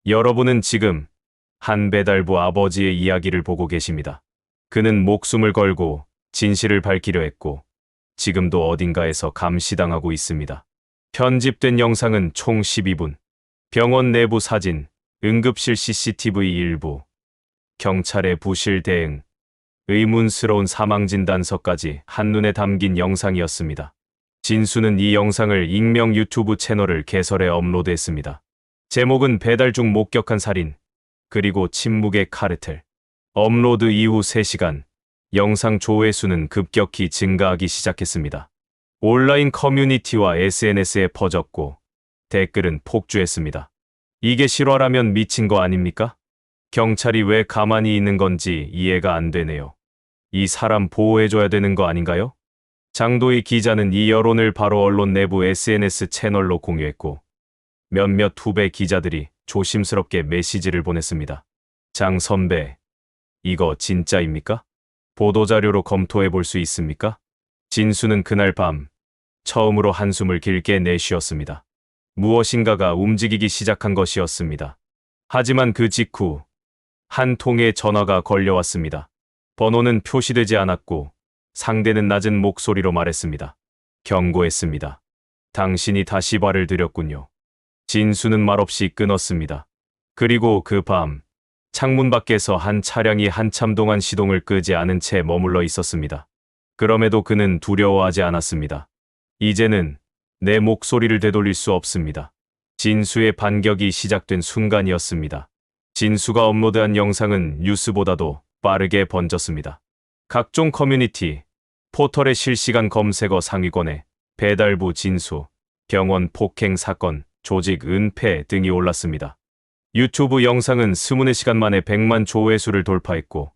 여러분은 지금 한 배달부 아버지의 이야기를 보고 계십니다. 그는 목숨을 걸고 진실을 밝히려 했고 지금도 어딘가에서 감시당하고 있습니다. 편집된 영상은 총 12분. 병원 내부 사진, 응급실 CCTV 일부, 경찰의 부실 대응, 의문스러운 사망진단서까지 한눈에 담긴 영상이었습니다. 진수는 이 영상을 익명 유튜브 채널을 개설해 업로드했습니다. 제목은 배달 중 목격한 살인, 그리고 침묵의 카르텔. 업로드 이후 3시간, 영상 조회수는 급격히 증가하기 시작했습니다. 온라인 커뮤니티와 SNS에 퍼졌고 댓글은 폭주했습니다. 이게 실화라면 미친 거 아닙니까? 경찰이 왜 가만히 있는 건지 이해가 안 되네요. 이 사람 보호해줘야 되는 거 아닌가요? 장도희 기자는 이 여론을 바로 언론 내부 SNS 채널로 공유했고 몇몇 후배 기자들이 조심스럽게 메시지를 보냈습니다. 장 선배, 이거 진짜입니까? 보도자료로 검토해 볼 수 있습니까? 진수는 그날 밤 처음으로 한숨을 길게 내쉬었습니다. 무엇인가가 움직이기 시작한 것이었습니다. 하지만 그 직후 한 통의 전화가 걸려왔습니다. 번호는 표시되지 않았고 상대는 낮은 목소리로 말했습니다. 경고했습니다. 당신이 다시 발을 들였군요. 진수는 말없이 끊었습니다. 그리고 그 밤 창문 밖에서 한 차량이 한참 동안 시동을 끄지 않은 채 머물러 있었습니다. 그럼에도 그는 두려워하지 않았습니다. 이제는 내 목소리를 되돌릴 수 없습니다. 진수의 반격이 시작된 순간이었습니다. 진수가 업로드한 영상은 뉴스보다도 빠르게 번졌습니다. 각종 커뮤니티, 포털의 실시간 검색어 상위권에 배달부 진수, 병원 폭행 사건, 조직 은폐 등이 올랐습니다. 유튜브 영상은 24시간 만에 100만 조회수를 돌파했고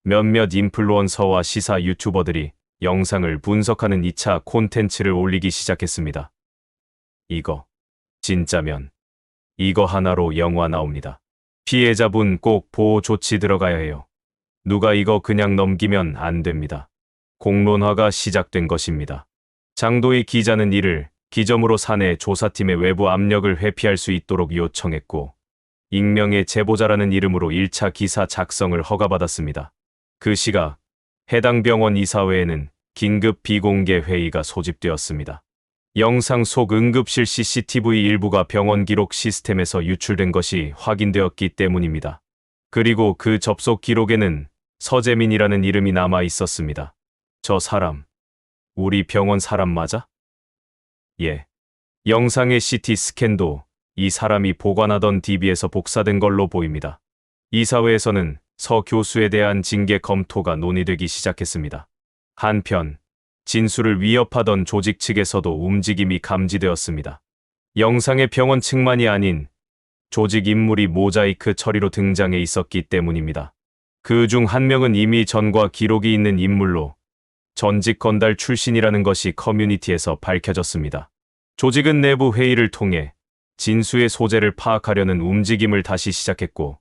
몇몇 인플루언서와 시사 유튜버들이 영상을 분석하는 2차 콘텐츠를 올리기 시작했습니다. 이거 진짜면 이거 하나로 영화 나옵니다. 피해자분 꼭 보호 조치 들어가야 해요. 누가 이거 그냥 넘기면 안 됩니다. 공론화가 시작된 것입니다. 장도희 기자는 이를 기점으로 사내 조사팀의 외부 압력을 회피할 수 있도록 요청했고 익명의 제보자라는 이름으로 1차 기사 작성을 허가받았습니다. 그 시각 해당 병원 이사회에는 긴급 비공개 회의가 소집되었습니다. 영상 속 응급실 CCTV 일부가 병원 기록 시스템에서 유출된 것이 확인되었기 때문입니다. 그리고 그 접속 기록에는 서재민이라는 이름이 남아 있었습니다. 저 사람, 우리 병원 사람 맞아? 예. 영상의 CT 스캔도 이 사람이 보관하던 DB에서 복사된 걸로 보입니다. 이사회에서는 서 교수에 대한 징계 검토가 논의되기 시작했습니다. 한편 진수를 위협하던 조직 측에서도 움직임이 감지되었습니다. 영상의 병원 측만이 아닌 조직 인물이 모자이크 처리로 등장해 있었기 때문입니다. 그 중 한 명은 이미 전과 기록이 있는 인물로 전직 건달 출신이라는 것이 커뮤니티에서 밝혀졌습니다. 조직은 내부 회의를 통해 진수의 소재를 파악하려는 움직임을 다시 시작했고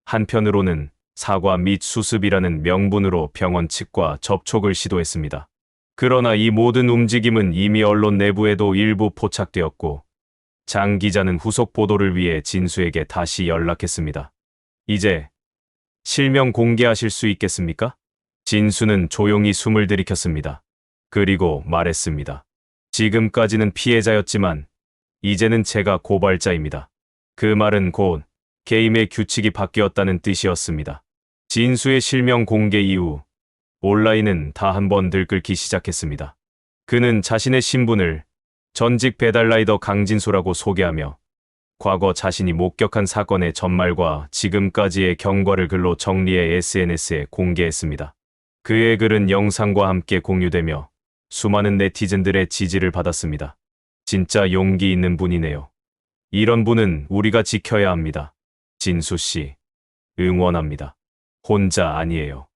한편으로는 사과 및 수습이라는 명분으로 병원 측과 접촉을 시도했습니다. 그러나 이 모든 움직임은 이미 언론 내부에도 일부 포착되었고 장 기자는 후속 보도를 위해 진수에게 다시 연락했습니다. 이제 실명 공개하실 수 있겠습니까? 진수는 조용히 숨을 들이켰습니다. 그리고 말했습니다. 지금까지는 피해자였지만 이제는 제가 고발자입니다. 그 말은 곧 게임의 규칙이 바뀌었다는 뜻이었습니다. 진수의 실명 공개 이후 온라인은 다 한 번 들끓기 시작했습니다. 그는 자신의 신분을 전직 배달라이더 강진수라고 소개하며 과거 자신이 목격한 사건의 전말과 지금까지의 경과를 글로 정리해 SNS에 공개했습니다. 그의 글은 영상과 함께 공유되며 수많은 네티즌들의 지지를 받았습니다. 진짜 용기 있는 분이네요. 이런 분은 우리가 지켜야 합니다. 진수 씨, 응원합니다. 혼자 아니에요.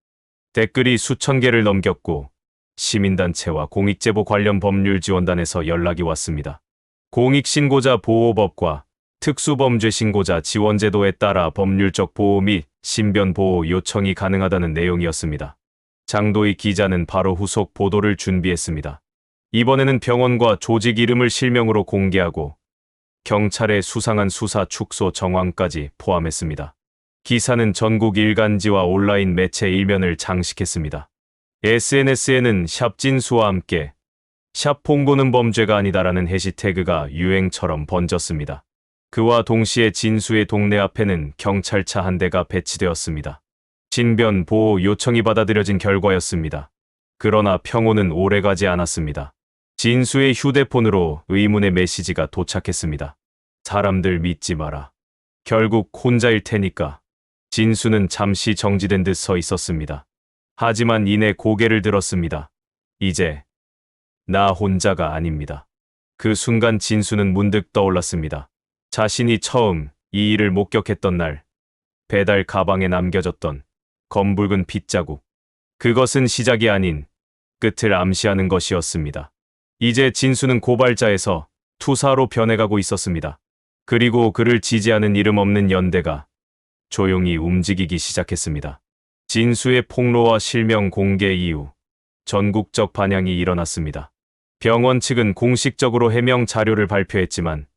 댓글이 수천 개를 넘겼고 시민단체와 공익제보 관련 법률지원단에서 연락이 왔습니다. 공익신고자 보호법과 특수범죄신고자 지원제도에 따라 법률적 보호 및 신변보호 요청이 가능하다는 내용이었습니다. 장도희 기자는 바로 후속 보도를 준비했습니다. 이번에는 병원과 조직 이름을 실명으로 공개하고 경찰의 수상한 수사 축소 정황까지 포함했습니다. 기사는 전국 일간지와 온라인 매체 일면을 장식했습니다. SNS에는 샵 진수와 함께 샵 봉고는 범죄가 아니다라는 해시태그가 유행처럼 번졌습니다. 그와 동시에 진수의 동네 앞에는 경찰차 한 대가 배치되었습니다. 신변 보호 요청이 받아들여진 결과였습니다. 그러나 평온은 오래가지 않았습니다. 진수의 휴대폰으로 의문의 메시지가 도착했습니다. 사람들 믿지 마라. 결국 혼자일 테니까. 진수는 잠시 정지된 듯 서 있었습니다. 하지만 이내 고개를 들었습니다. 이제 나 혼자가 아닙니다. 그 순간 진수는 문득 떠올랐습니다. 자신이 처음 이 일을 목격했던 날, 배달 가방에 남겨졌던 검붉은 핏자국. 그것은 시작이 아닌 끝을 암시하는 것이었습니다. 이제 진수는 고발자에서 투사로 변해가고 있었습니다. 그리고 그를 지지하는 이름 없는 연대가 조용히 움직이기 시작했습니다. 진수의 폭로와 실명 공개 이후 전국적 반향이 일어났습니다. 병원 측은 공식적으로 해명 자료를 발표했지만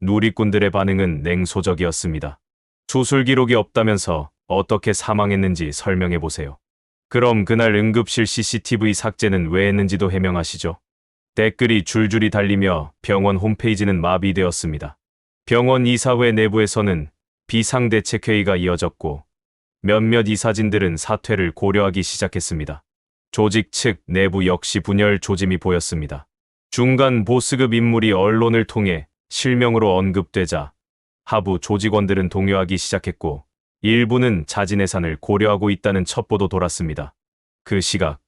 누리꾼들의 반응은 냉소적이었습니다. 수술 기록이 없다면서 어떻게 사망했는지 설명해 보세요. 그럼 그날 응급실 CCTV 삭제는 왜 했는지도 해명하시죠. 댓글이 줄줄이 달리며 병원 홈페이지는 마비되었습니다. 병원 이사회 내부에서는 비상대책회의가 이어졌고 몇몇 이사진들은 사퇴를 고려하기 시작했습니다. 조직 측 내부 역시 분열 조짐이 보였습니다. 중간 보스급 인물이 언론을 통해 실명으로 언급되자 하부 조직원들은 동요하기 시작했고 일부는 자진해산을 고려하고 있다는 첩보도 돌았습니다. 그 시각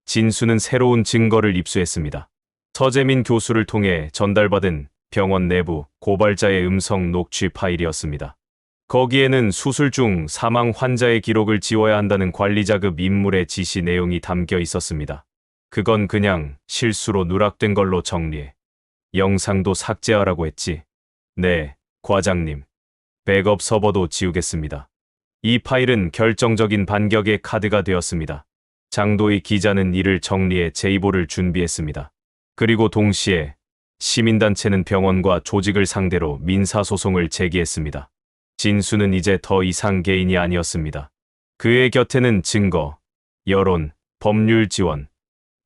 진수는 새로운 증거를 입수했습니다. 서재민 교수를 통해 전달받은 병원 내부 고발자의 음성 녹취 파일이었습니다. 거기에는 수술 중 사망 환자의 기록을 지워야 한다는 관리자급 인물의 지시 내용이 담겨 있었습니다. 그건 그냥 실수로 누락된 걸로 정리해. 영상도 삭제하라고 했지. 네, 과장님. 백업 서버도 지우겠습니다. 이 파일은 결정적인 반격의 카드가 되었습니다. 장도희 기자는 이를 정리해 제이보를 준비했습니다. 그리고 동시에 시민단체는 병원과 조직을 상대로 민사소송을 제기했습니다. 진수는 이제 더 이상 개인이 아니었습니다. 그의 곁에는 증거, 여론, 법률 지원,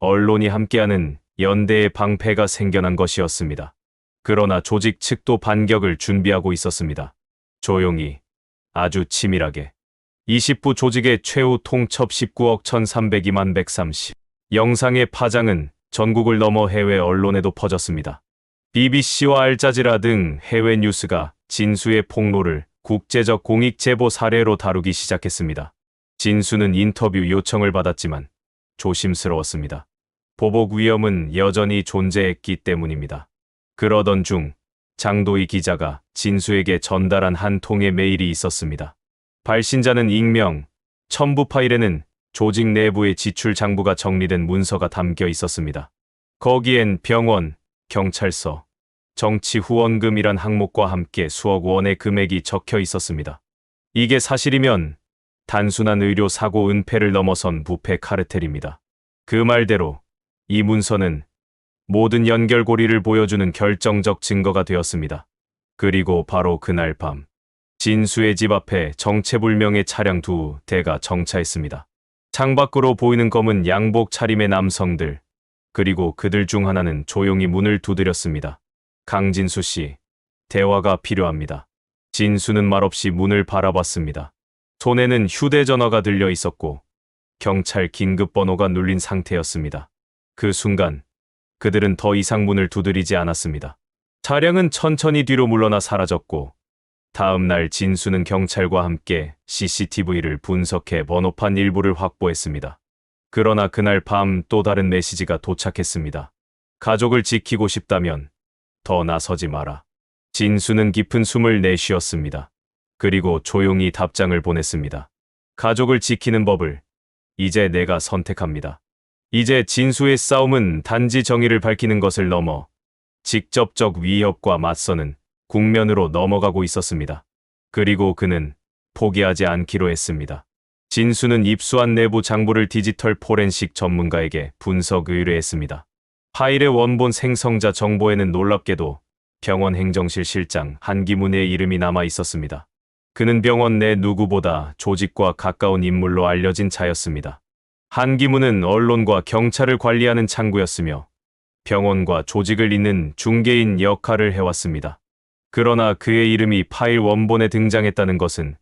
언론이 함께하는 연대의 방패가 생겨난 것이었습니다. 그러나 조직 측도 반격을 준비하고 있었습니다. 조용히, 아주 치밀하게. 20부 조직의 최후 통첩 19억 1302만 130. 영상의 파장은 전국을 넘어 해외 언론에도 퍼졌습니다. BBC와 알자지라 등 해외 뉴스가 진수의 폭로를 국제적 공익 제보 사례로 다루기 시작했습니다. 진수는 인터뷰 요청을 받았지만 조심스러웠습니다. 보복 위험은 여전히 존재했기 때문입니다. 그러던 중 장도희 기자가 진수에게 전달한 한 통의 메일이 있었습니다. 발신자는 익명, 첨부 파일에는 조직 내부의 지출 장부가 정리된 문서가 담겨 있었습니다. 거기엔 병원, 경찰서, 정치 후원금이란 항목과 함께 수억 원의 금액이 적혀 있었습니다. 이게 사실이면 단순한 의료 사고 은폐를 넘어선 부패 카르텔입니다. 그 말대로 이 문서는 모든 연결고리를 보여주는 결정적 증거가 되었습니다. 그리고 바로 그날 밤, 진수의 집 앞에 정체불명의 차량 2대가 정차했습니다. 창밖으로 보이는 검은 양복 차림의 남성들, 그리고 그들 중 하나는 조용히 문을 두드렸습니다. 강진수 씨, 대화가 필요합니다. 진수는 말없이 문을 바라봤습니다. 손에는 휴대전화가 들려 있었고 경찰 긴급번호가 눌린 상태였습니다. 그 순간 그들은 더 이상 문을 두드리지 않았습니다. 차량은 천천히 뒤로 물러나 사라졌고 다음 날 진수는 경찰과 함께 CCTV를 분석해 번호판 일부를 확보했습니다. 그러나 그날 밤 또 다른 메시지가 도착했습니다. 가족을 지키고 싶다면 더 나서지 마라. 진수는 깊은 숨을 내쉬었습니다. 그리고 조용히 답장을 보냈습니다. 가족을 지키는 법을 이제 내가 선택합니다. 이제 진수의 싸움은 단지 정의를 밝히는 것을 넘어 직접적 위협과 맞서는 국면으로 넘어가고 있었습니다. 그리고 그는 포기하지 않기로 했습니다. 진수는 입수한 내부 장부를 디지털 포렌식 전문가에게 분석 의뢰했습니다. 파일의 원본 생성자 정보에는 놀랍게도 병원 행정실 실장 한기문의 이름이 남아 있었습니다. 그는 병원 내 누구보다 조직과 가까운 인물로 알려진 자였습니다. 한기문은 언론과 경찰을 관리하는 창구였으며 병원과 조직을 잇는 중개인 역할을 해왔습니다. 그러나 그의 이름이 파일 원본에 등장했다는 것은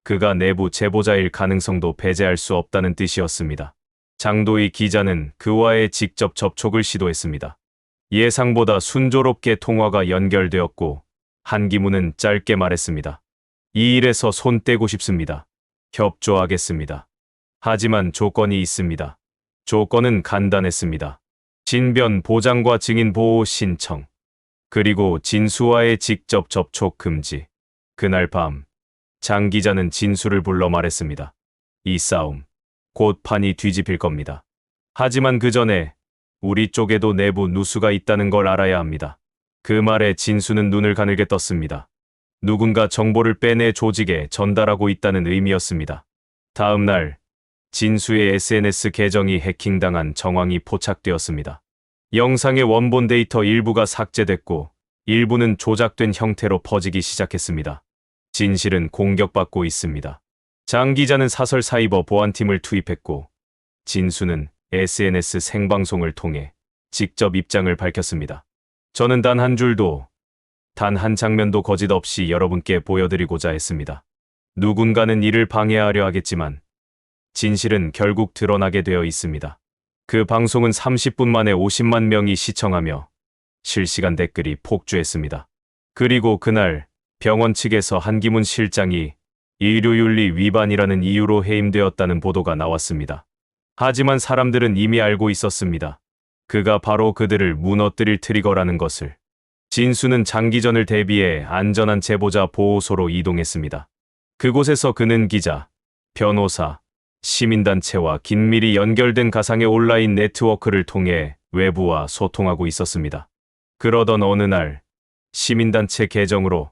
그가 내부 제보자일 가능성도 배제할 수 없다는 뜻이었습니다. 장도희 기자는 그와의 직접 접촉을 시도했습니다. 예상보다 순조롭게 통화가 연결되었고 한기문은 짧게 말했습니다. 이 일에서 손 떼고 싶습니다. 협조하겠습니다. 하지만 조건이 있습니다. 조건은 간단했습니다. 진변 보장과 증인 보호 신청, 그리고 진수와의 직접 접촉 금지. 그날 밤, 장 기자는 진수를 불러 말했습니다. 이 싸움, 곧 판이 뒤집힐 겁니다. 하지만 그 전에 우리 쪽에도 내부 누수가 있다는 걸 알아야 합니다. 그 말에 진수는 눈을 가늘게 떴습니다. 누군가 정보를 빼내 조직에 전달하고 있다는 의미였습니다. 다음 날, 진수의 SNS 계정이 해킹당한 정황이 포착되었습니다. 영상의 원본 데이터 일부가 삭제됐고 일부는 조작된 형태로 퍼지기 시작했습니다. 진실은 공격받고 있습니다. 장 기자는 사설 사이버 보안팀을 투입했고 진수는 SNS 생방송을 통해 직접 입장을 밝혔습니다. 저는 단 한 줄도, 단 한 장면도 거짓 없이 여러분께 보여드리고자 했습니다. 누군가는 이를 방해하려 하겠지만 진실은 결국 드러나게 되어 있습니다. 그 방송은 30분 만에 50만 명이 시청하며 실시간 댓글이 폭주했습니다. 그리고 그날 병원 측에서 한기문 실장이 의료윤리 위반이라는 이유로 해임되었다는 보도가 나왔습니다. 하지만 사람들은 이미 알고 있었습니다. 그가 바로 그들을 무너뜨릴 트리거라는 것을. 진수는 장기전을 대비해 안전한 제보자 보호소로 이동했습니다. 그곳에서 그는 기자, 변호사, 시민단체와 긴밀히 연결된 가상의 온라인 네트워크를 통해 외부와 소통하고 있었습니다. 그러던 어느 날, 시민단체 계정으로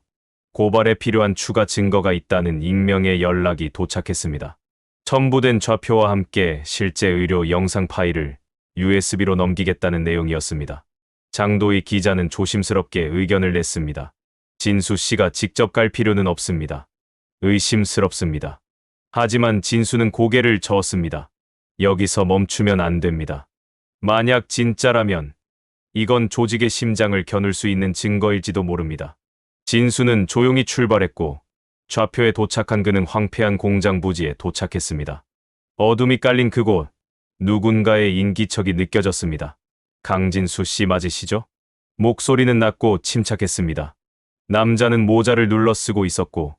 고발에 필요한 추가 증거가 있다는 익명의 연락이 도착했습니다. 첨부된 좌표와 함께 실제 의료 영상 파일을 USB로 넘기겠다는 내용이었습니다. 장도희 기자는 조심스럽게 의견을 냈습니다. 진수 씨가 직접 갈 필요는 없습니다. 의심스럽습니다. 하지만 진수는 고개를 저었습니다. 여기서 멈추면 안 됩니다. 만약 진짜라면 이건 조직의 심장을 겨눌 수 있는 증거일지도 모릅니다. 진수는 조용히 출발했고 좌표에 도착한 그는 황폐한 공장 부지에 도착했습니다. 어둠이 깔린 그곳, 누군가의 인기척이 느껴졌습니다. 강진수 씨 맞으시죠? 목소리는 낮고 침착했습니다. 남자는 모자를 눌러 쓰고 있었고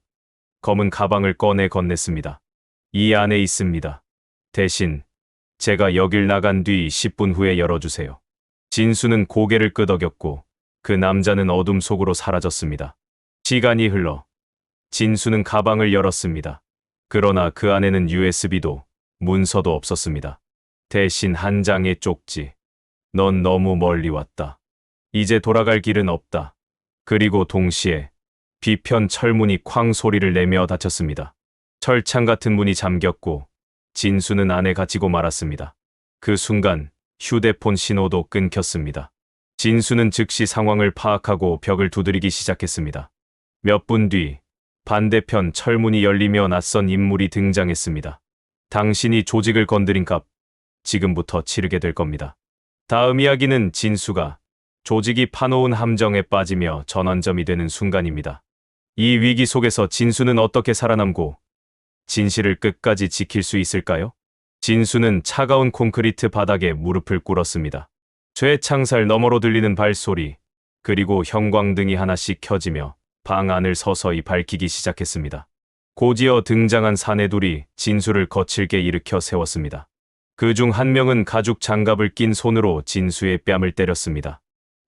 검은 가방을 꺼내 건넸습니다. 이 안에 있습니다. 대신 제가 여길 나간 뒤 10분 후에 열어주세요. 진수는 고개를 끄덕였고 그 남자는 어둠 속으로 사라졌습니다. 시간이 흘러 진수는 가방을 열었습니다. 그러나 그 안에는 USB도 문서도 없었습니다. 대신 한 장의 쪽지. 넌 너무 멀리 왔다. 이제 돌아갈 길은 없다. 그리고 동시에 뒤편 철문이 쾅 소리를 내며 닫혔습니다. 철창 같은 문이 잠겼고 진수는 안에 갇히고 말았습니다. 그 순간 휴대폰 신호도 끊겼습니다. 진수는 즉시 상황을 파악하고 벽을 두드리기 시작했습니다. 몇 분 뒤 반대편 철문이 열리며 낯선 인물이 등장했습니다. 당신이 조직을 건드린 값 지금부터 치르게 될 겁니다. 다음 이야기는 진수가 조직이 파놓은 함정에 빠지며 전환점이 되는 순간입니다. 이 위기 속에서 진수는 어떻게 살아남고 진실을 끝까지 지킬 수 있을까요? 진수는 차가운 콘크리트 바닥에 무릎을 꿇었습니다. 쇠창살 너머로 들리는 발소리, 그리고 형광등이 하나씩 켜지며 방 안을 서서히 밝히기 시작했습니다. 곧이어 등장한 사내둘이 진수를 거칠게 일으켜 세웠습니다. 그중 한 명은 가죽 장갑을 낀 손으로 진수의 뺨을 때렸습니다.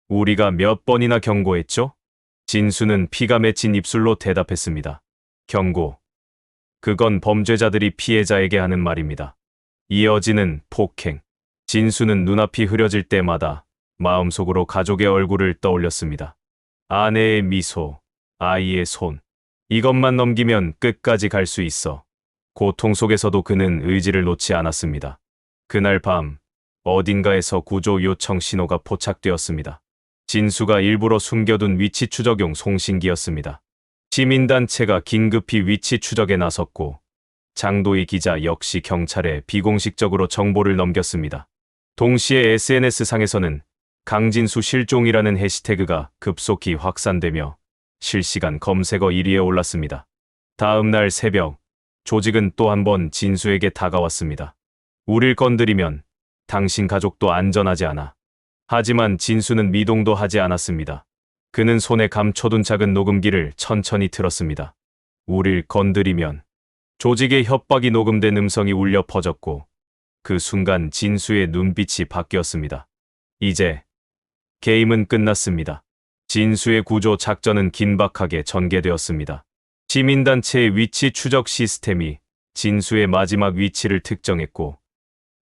우리가 몇 번이나 경고했죠? 진수는 피가 맺힌 입술로 대답했습니다. 경고. 그건 범죄자들이 피해자에게 하는 말입니다. 이어지는 폭행. 진수는 눈앞이 흐려질 때마다 마음속으로 가족의 얼굴을 떠올렸습니다. 아내의 미소, 아이의 손. 이것만 넘기면 끝까지 갈 수 있어. 고통 속에서도 그는 의지를 놓지 않았습니다. 그날 밤 어딘가에서 구조 요청 신호가 포착되었습니다. 진수가 일부러 숨겨둔 위치 추적용 송신기였습니다. 시민단체가 긴급히 위치 추적에 나섰고 장도희 기자 역시 경찰에 비공식적으로 정보를 넘겼습니다. 동시에 SNS상에서는 강진수 실종이라는 해시태그가 급속히 확산되며 실시간 검색어 1위에 올랐습니다. 다음 날 새벽, 조직은 또 한 번 진수에게 다가왔습니다. 우릴 건드리면 당신 가족도 안전하지 않아. 하지만 진수는 미동도 하지 않았습니다. 그는 손에 감춰둔 작은 녹음기를 천천히 틀었습니다. 우릴 건드리면. 조직의 협박이 녹음된 음성이 울려 퍼졌고 그 순간 진수의 눈빛이 바뀌었습니다. 이제 게임은 끝났습니다. 진수의 구조 작전은 긴박하게 전개되었습니다. 시민단체의 위치 추적 시스템이 진수의 마지막 위치를 특정했고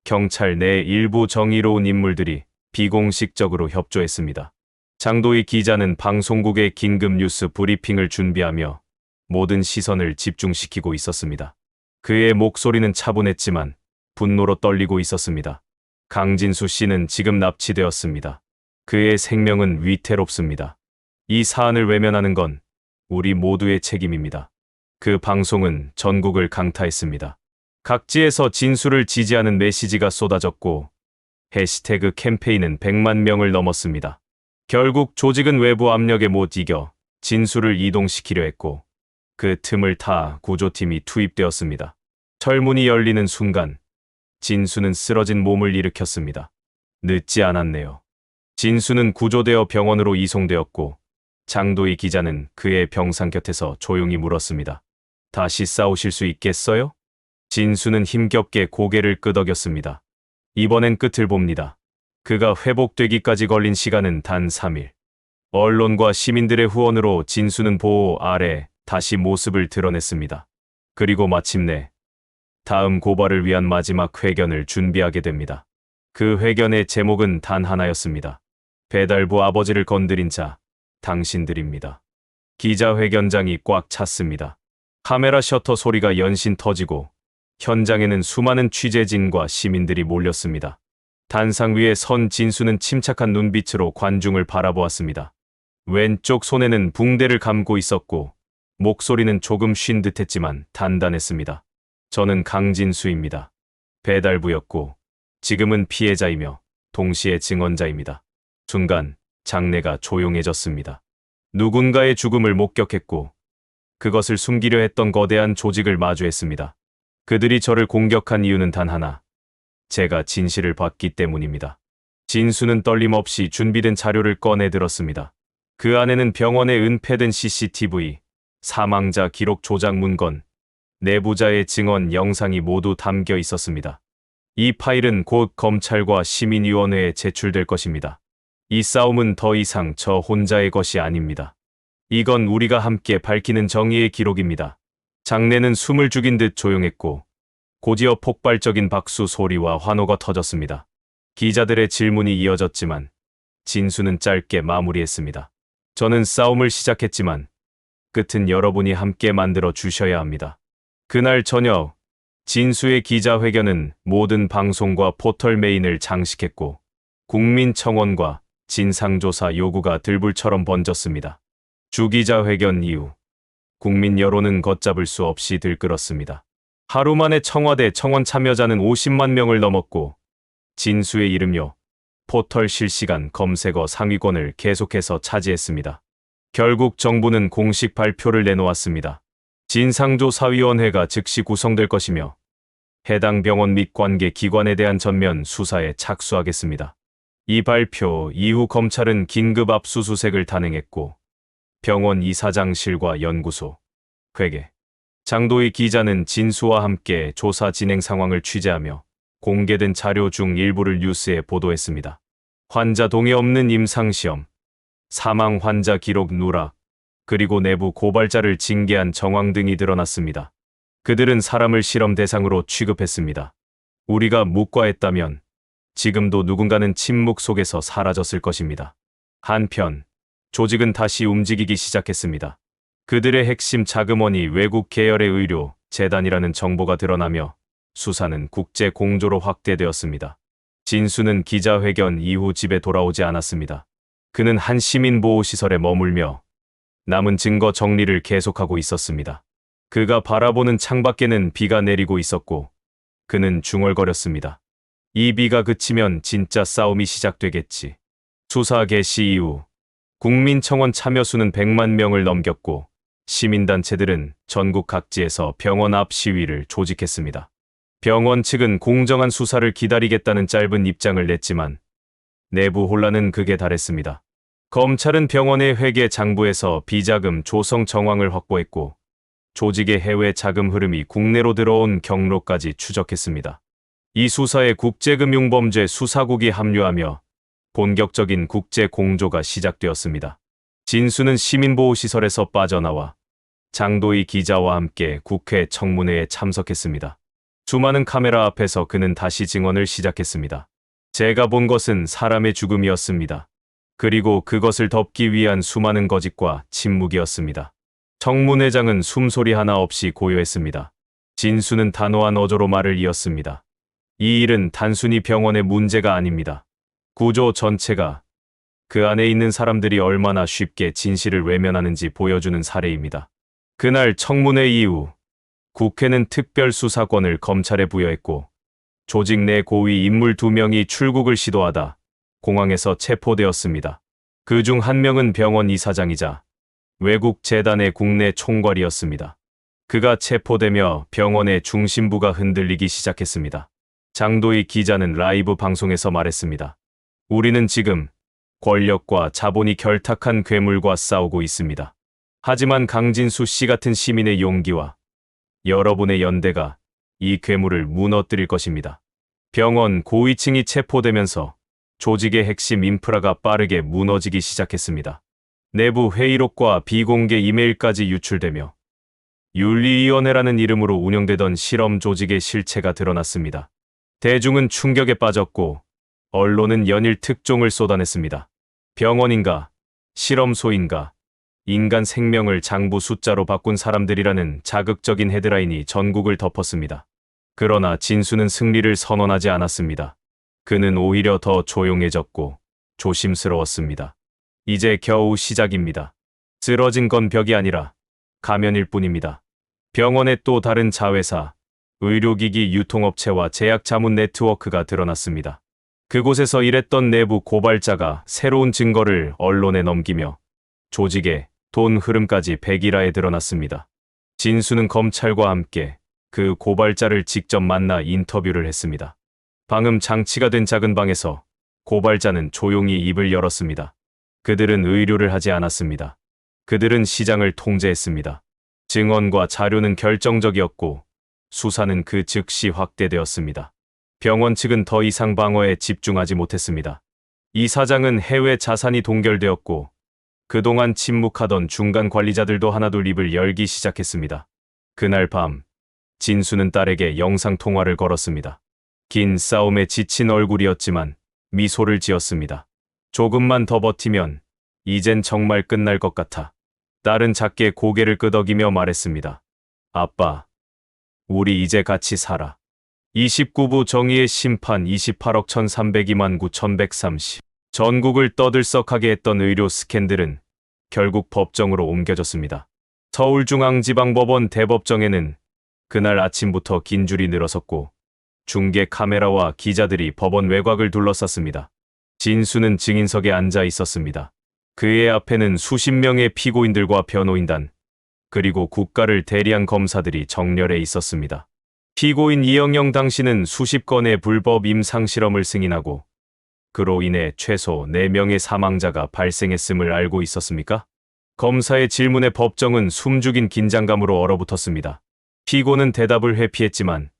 경찰 내 일부 정의로운 인물들이 비공식적으로 협조했습니다. 장도희 기자는 방송국의 긴급 뉴스 브리핑을 준비하며 모든 시선을 집중시키고 있었습니다. 그의 목소리는 차분했지만 분노로 떨리고 있었습니다. 강진수 씨는 지금 납치되었습니다. 그의 생명은 위태롭습니다. 이 사안을 외면하는 건 우리 모두의 책임입니다. 그 방송은 전국을 강타했습니다. 각지에서 진수를 지지하는 메시지가 쏟아졌고 해시태그 캠페인은 100만 명을 넘었습니다. 결국 조직은 외부 압력에 못 이겨 진수를 이동시키려 했고 그 틈을 타 구조팀이 투입되었습니다. 철문이 열리는 순간 진수는 쓰러진 몸을 일으켰습니다. 늦지 않았네요. 진수는 구조되어 병원으로 이송되었고 장도희 기자는 그의 병상 곁에서 조용히 물었습니다. 다시 싸우실 수 있겠어요? 진수는 힘겹게 고개를 끄덕였습니다. 이번엔 끝을 봅니다. 그가 회복되기까지 걸린 시간은 단 3일. 언론과 시민들의 후원으로 진수는 보호 아래 다시 모습을 드러냈습니다. 그리고 마침내 다음 고발을 위한 마지막 회견을 준비하게 됩니다. 그 회견의 제목은 단 하나였습니다. 배달부 아버지를 건드린 자, 당신들입니다. 기자회견장이 꽉 찼습니다. 카메라 셔터 소리가 연신 터지고 현장에는 수많은 취재진과 시민들이 몰렸습니다. 단상 위에 선 진수는 침착한 눈빛으로 관중을 바라보았습니다. 왼쪽 손에는 붕대를 감고 있었고 목소리는 조금 쉰 듯했지만 단단했습니다. 저는 강진수입니다. 배달부였고 지금은 피해자이며 동시에 증언자입니다. 순간 장내가 조용해졌습니다. 누군가의 죽음을 목격했고 그것을 숨기려 했던 거대한 조직을 마주했습니다. 그들이 저를 공격한 이유는 단 하나. 제가 진실을 봤기 때문입니다. 진수는 떨림 없이 준비된 자료를 꺼내 들었습니다. 그 안에는 병원에 은폐된 CCTV, 사망자 기록 조작 문건, 내부자의 증언 영상이 모두 담겨 있었습니다. 이 파일은 곧 검찰과 시민위원회에 제출될 것입니다. 이 싸움은 더 이상 저 혼자의 것이 아닙니다. 이건 우리가 함께 밝히는 정의의 기록입니다. 장내는 숨을 죽인 듯 조용했고 곧이어 폭발적인 박수 소리와 환호가 터졌습니다. 기자들의 질문이 이어졌지만 진수는 짧게 마무리했습니다. 저는 싸움을 시작했지만 끝은 여러분이 함께 만들어 주셔야 합니다. 그날 저녁 진수의 기자회견은 모든 방송과 포털 메인을 장식했고 국민청원과 진상조사 요구가 들불처럼 번졌습니다. 주기자회견 이후 국민 여론은 걷잡을 수 없이 들끓었습니다. 하루 만에 청와대 청원 참여자는 50만 명을 넘었고 진수의 이름요 포털 실시간 검색어 상위권을 계속해서 차지했습니다. 결국 정부는 공식 발표를 내놓았습니다. 진상조사위원회가 즉시 구성될 것이며 해당 병원 및 관계 기관에 대한 전면 수사에 착수하겠습니다. 이 발표 이후 검찰은 긴급 압수수색을 단행했고 병원 이사장실과 연구소, 회계, 장도희 기자는 진수와 함께 조사 진행 상황을 취재하며 공개된 자료 중 일부를 뉴스에 보도했습니다. 환자 동의 없는 임상시험, 사망 환자 기록 누락, 그리고 내부 고발자를 징계한 정황 등이 드러났습니다. 그들은 사람을 실험 대상으로 취급했습니다. 우리가 묵과했다면 지금도 누군가는 침묵 속에서 사라졌을 것입니다. 한편 조직은 다시 움직이기 시작했습니다. 그들의 핵심 자금원이 외국 계열의 의료 재단이라는 정보가 드러나며 수사는 국제 공조로 확대되었습니다. 진수는 기자회견 이후 집에 돌아오지 않았습니다. 그는 한 시민보호시설에 머물며 남은 증거 정리를 계속하고 있었습니다. 그가 바라보는 창밖에는 비가 내리고 있었고 그는 중얼거렸습니다. 이 비가 그치면 진짜 싸움이 시작되겠지. 수사 개시 이후 국민청원 참여수는 100만 명을 넘겼고 시민단체들은 전국 각지에서 병원 앞 시위를 조직했습니다. 병원 측은 공정한 수사를 기다리겠다는 짧은 입장을 냈지만 내부 혼란은 극에 달했습니다. 검찰은 병원의 회계 장부에서 비자금 조성 정황을 확보했고 조직의 해외 자금 흐름이 국내로 들어온 경로까지 추적했습니다. 이 수사에 국제금융범죄 수사국이 합류하며 본격적인 국제 공조가 시작되었습니다. 진수는 시민보호시설에서 빠져나와 장도희 기자와 함께 국회 청문회에 참석했습니다. 수많은 카메라 앞에서 그는 다시 증언을 시작했습니다. 제가 본 것은 사람의 죽음이었습니다. 그리고 그것을 덮기 위한 수많은 거짓과 침묵이었습니다. 청문회장은 숨소리 하나 없이 고요했습니다. 진수는 단호한 어조로 말을 이었습니다. 이 일은 단순히 병원의 문제가 아닙니다. 구조 전체가 그 안에 있는 사람들이 얼마나 쉽게 진실을 외면하는지 보여주는 사례입니다. 그날 청문회 이후 국회는 특별수사권을 검찰에 부여했고 조직 내 고위 인물 2명이 출국을 시도하다 공항에서 체포되었습니다. 그중 한 명은 병원 이사장이자 외국 재단의 국내 총괄이었습니다. 그가 체포되며 병원의 중심부가 흔들리기 시작했습니다. 장도희 기자는 라이브 방송에서 말했습니다. 우리는 지금 권력과 자본이 결탁한 괴물과 싸우고 있습니다. 하지만 강진수 씨 같은 시민의 용기와 여러분의 연대가 이 괴물을 무너뜨릴 것입니다. 병원 고위층이 체포되면서 조직의 핵심 인프라가 빠르게 무너지기 시작했습니다. 내부 회의록과 비공개 이메일까지 유출되며 윤리위원회라는 이름으로 운영되던 실험 조직의 실체가 드러났습니다. 대중은 충격에 빠졌고 언론은 연일 특종을 쏟아냈습니다. 병원인가, 실험소인가, 인간 생명을 장부 숫자로 바꾼 사람들이라는 자극적인 헤드라인이 전국을 덮었습니다. 그러나 진수는 승리를 선언하지 않았습니다. 그는 오히려 더 조용해졌고 조심스러웠습니다. 이제 겨우 시작입니다. 쓰러진 건 벽이 아니라 가면일 뿐입니다. 병원의 또 다른 자회사, 의료기기 유통업체와 제약 자문 네트워크가 드러났습니다. 그곳에서 일했던 내부 고발자가 새로운 증거를 언론에 넘기며 조직의 돈 흐름까지 백일화에 드러났습니다. 진수는 검찰과 함께 그 고발자를 직접 만나 인터뷰를 했습니다. 방음 장치가 된 작은 방에서 고발자는 조용히 입을 열었습니다. 그들은 의료를 하지 않았습니다. 그들은 시장을 통제했습니다. 증언과 자료는 결정적이었고 수사는 그 즉시 확대되었습니다. 병원 측은 더 이상 방어에 집중하지 못했습니다. 이 사장은 해외 자산이 동결되었고 그동안 침묵하던 중간 관리자들도 하나둘 입을 열기 시작했습니다. 그날 밤 진수는 딸에게 영상통화를 걸었습니다. 긴 싸움에 지친 얼굴이었지만 미소를 지었습니다. 조금만 더 버티면 이젠 정말 끝날 것 같아. 딸은 작게 고개를 끄덕이며 말했습니다. 아빠, 우리 이제 같이 살아. 29부 정의의 심판 28억 1302만 9130. 전국을 떠들썩하게 했던 의료 스캔들은 결국 법정으로 옮겨졌습니다. 서울중앙지방법원 대법정에는 그날 아침부터 긴 줄이 늘어섰고 중계 카메라와 기자들이 법원 외곽을 둘러쌌습니다. 진수는 증인석에 앉아 있었습니다. 그의 앞에는 수십 명의 피고인들과 변호인단, 그리고 국가를 대리한 검사들이 정렬해 있었습니다. 피고인 이영영 당신은 수십 건의 불법 임상실험을 승인하고 그로 인해 최소 4명의 사망자가 발생했음을 알고 있었습니까? 검사의 질문에 법정은 숨죽인 긴장감으로 얼어붙었습니다. 피고는 대답을 회피했지만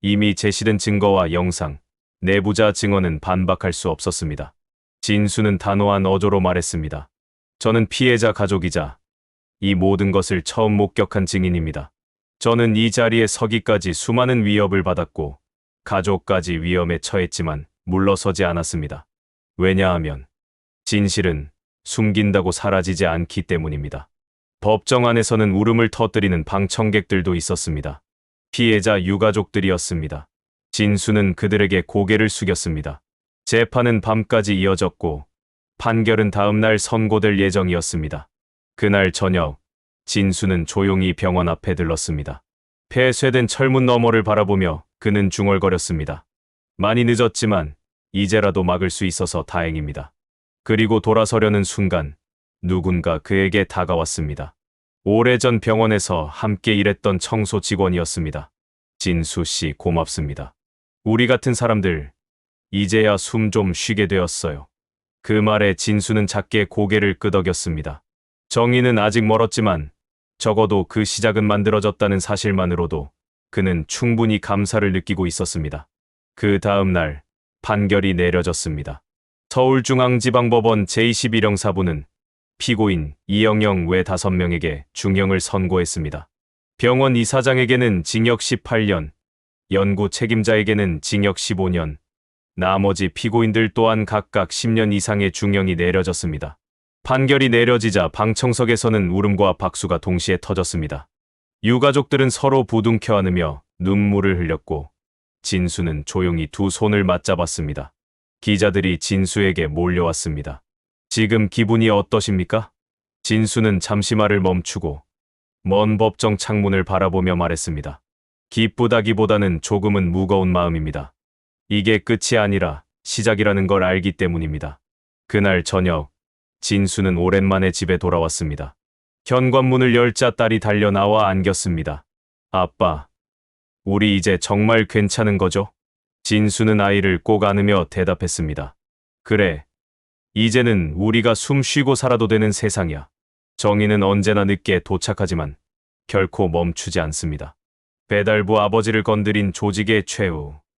이미 제시된 증거와 영상, 내부자 증언은 반박할 수 없었습니다. 진수는 단호한 어조로 말했습니다. 저는 피해자 가족이자 이 모든 것을 처음 목격한 증인입니다. 저는 이 자리에 서기까지 수많은 위협을 받았고 가족까지 위험에 처했지만 물러서지 않았습니다. 왜냐하면 진실은 숨긴다고 사라지지 않기 때문입니다. 법정 안에서는 울음을 터뜨리는 방청객들도 있었습니다. 피해자 유가족들이었습니다. 진수는 그들에게 고개를 숙였습니다. 재판은 밤까지 이어졌고 판결은 다음 날 선고될 예정이었습니다. 그날 저녁 진수는 조용히 병원 앞에 들렀습니다. 폐쇄된 철문 너머를 바라보며 그는 중얼거렸습니다. 많이 늦었지만 이제라도 막을 수 있어서 다행입니다. 그리고 돌아서려는 순간 누군가 그에게 다가왔습니다. 오래전 병원에서 함께 일했던 청소 직원이었습니다. 진수 씨 고맙습니다. 우리 같은 사람들 이제야 숨 좀 쉬게 되었어요. 그 말에 진수는 작게 고개를 끄덕였습니다. 정의는 아직 멀었지만 적어도 그 시작은 만들어졌다는 사실만으로도 그는 충분히 감사를 느끼고 있었습니다. 그 다음 날 판결이 내려졌습니다. 서울중앙지방법원 제21형사부는 피고인 이영영 외 5명에게 중형을 선고했습니다. 병원 이사장에게는 징역 18년, 연구 책임자에게는 징역 15년, 나머지 피고인들 또한 각각 10년 이상의 중형이 내려졌습니다. 판결이 내려지자 방청석에서는 울음과 박수가 동시에 터졌습니다. 유가족들은 서로 부둥켜 안으며 눈물을 흘렸고 진수는 조용히 두 손을 맞잡았습니다. 기자들이 진수에게 몰려왔습니다. 지금 기분이 어떠십니까? 진수는 잠시 말을 멈추고 먼 법정 창문을 바라보며 말했습니다. 기쁘다기보다는 조금은 무거운 마음입니다. 이게 끝이 아니라 시작이라는 걸 알기 때문입니다. 그날 저녁 진수는 오랜만에 집에 돌아왔습니다. 현관문을 열자 딸이 달려 나와 안겼습니다. 아빠, 우리 이제 정말 괜찮은 거죠? 진수는 아이를 꼭 안으며 대답했습니다. 그래, 이제는 우리가 숨 쉬고 살아도 되는 세상이야. 정의는 언제나 늦게 도착하지만 결코 멈추지 않습니다. 배달부 아버지를 건드린 조직의 최후.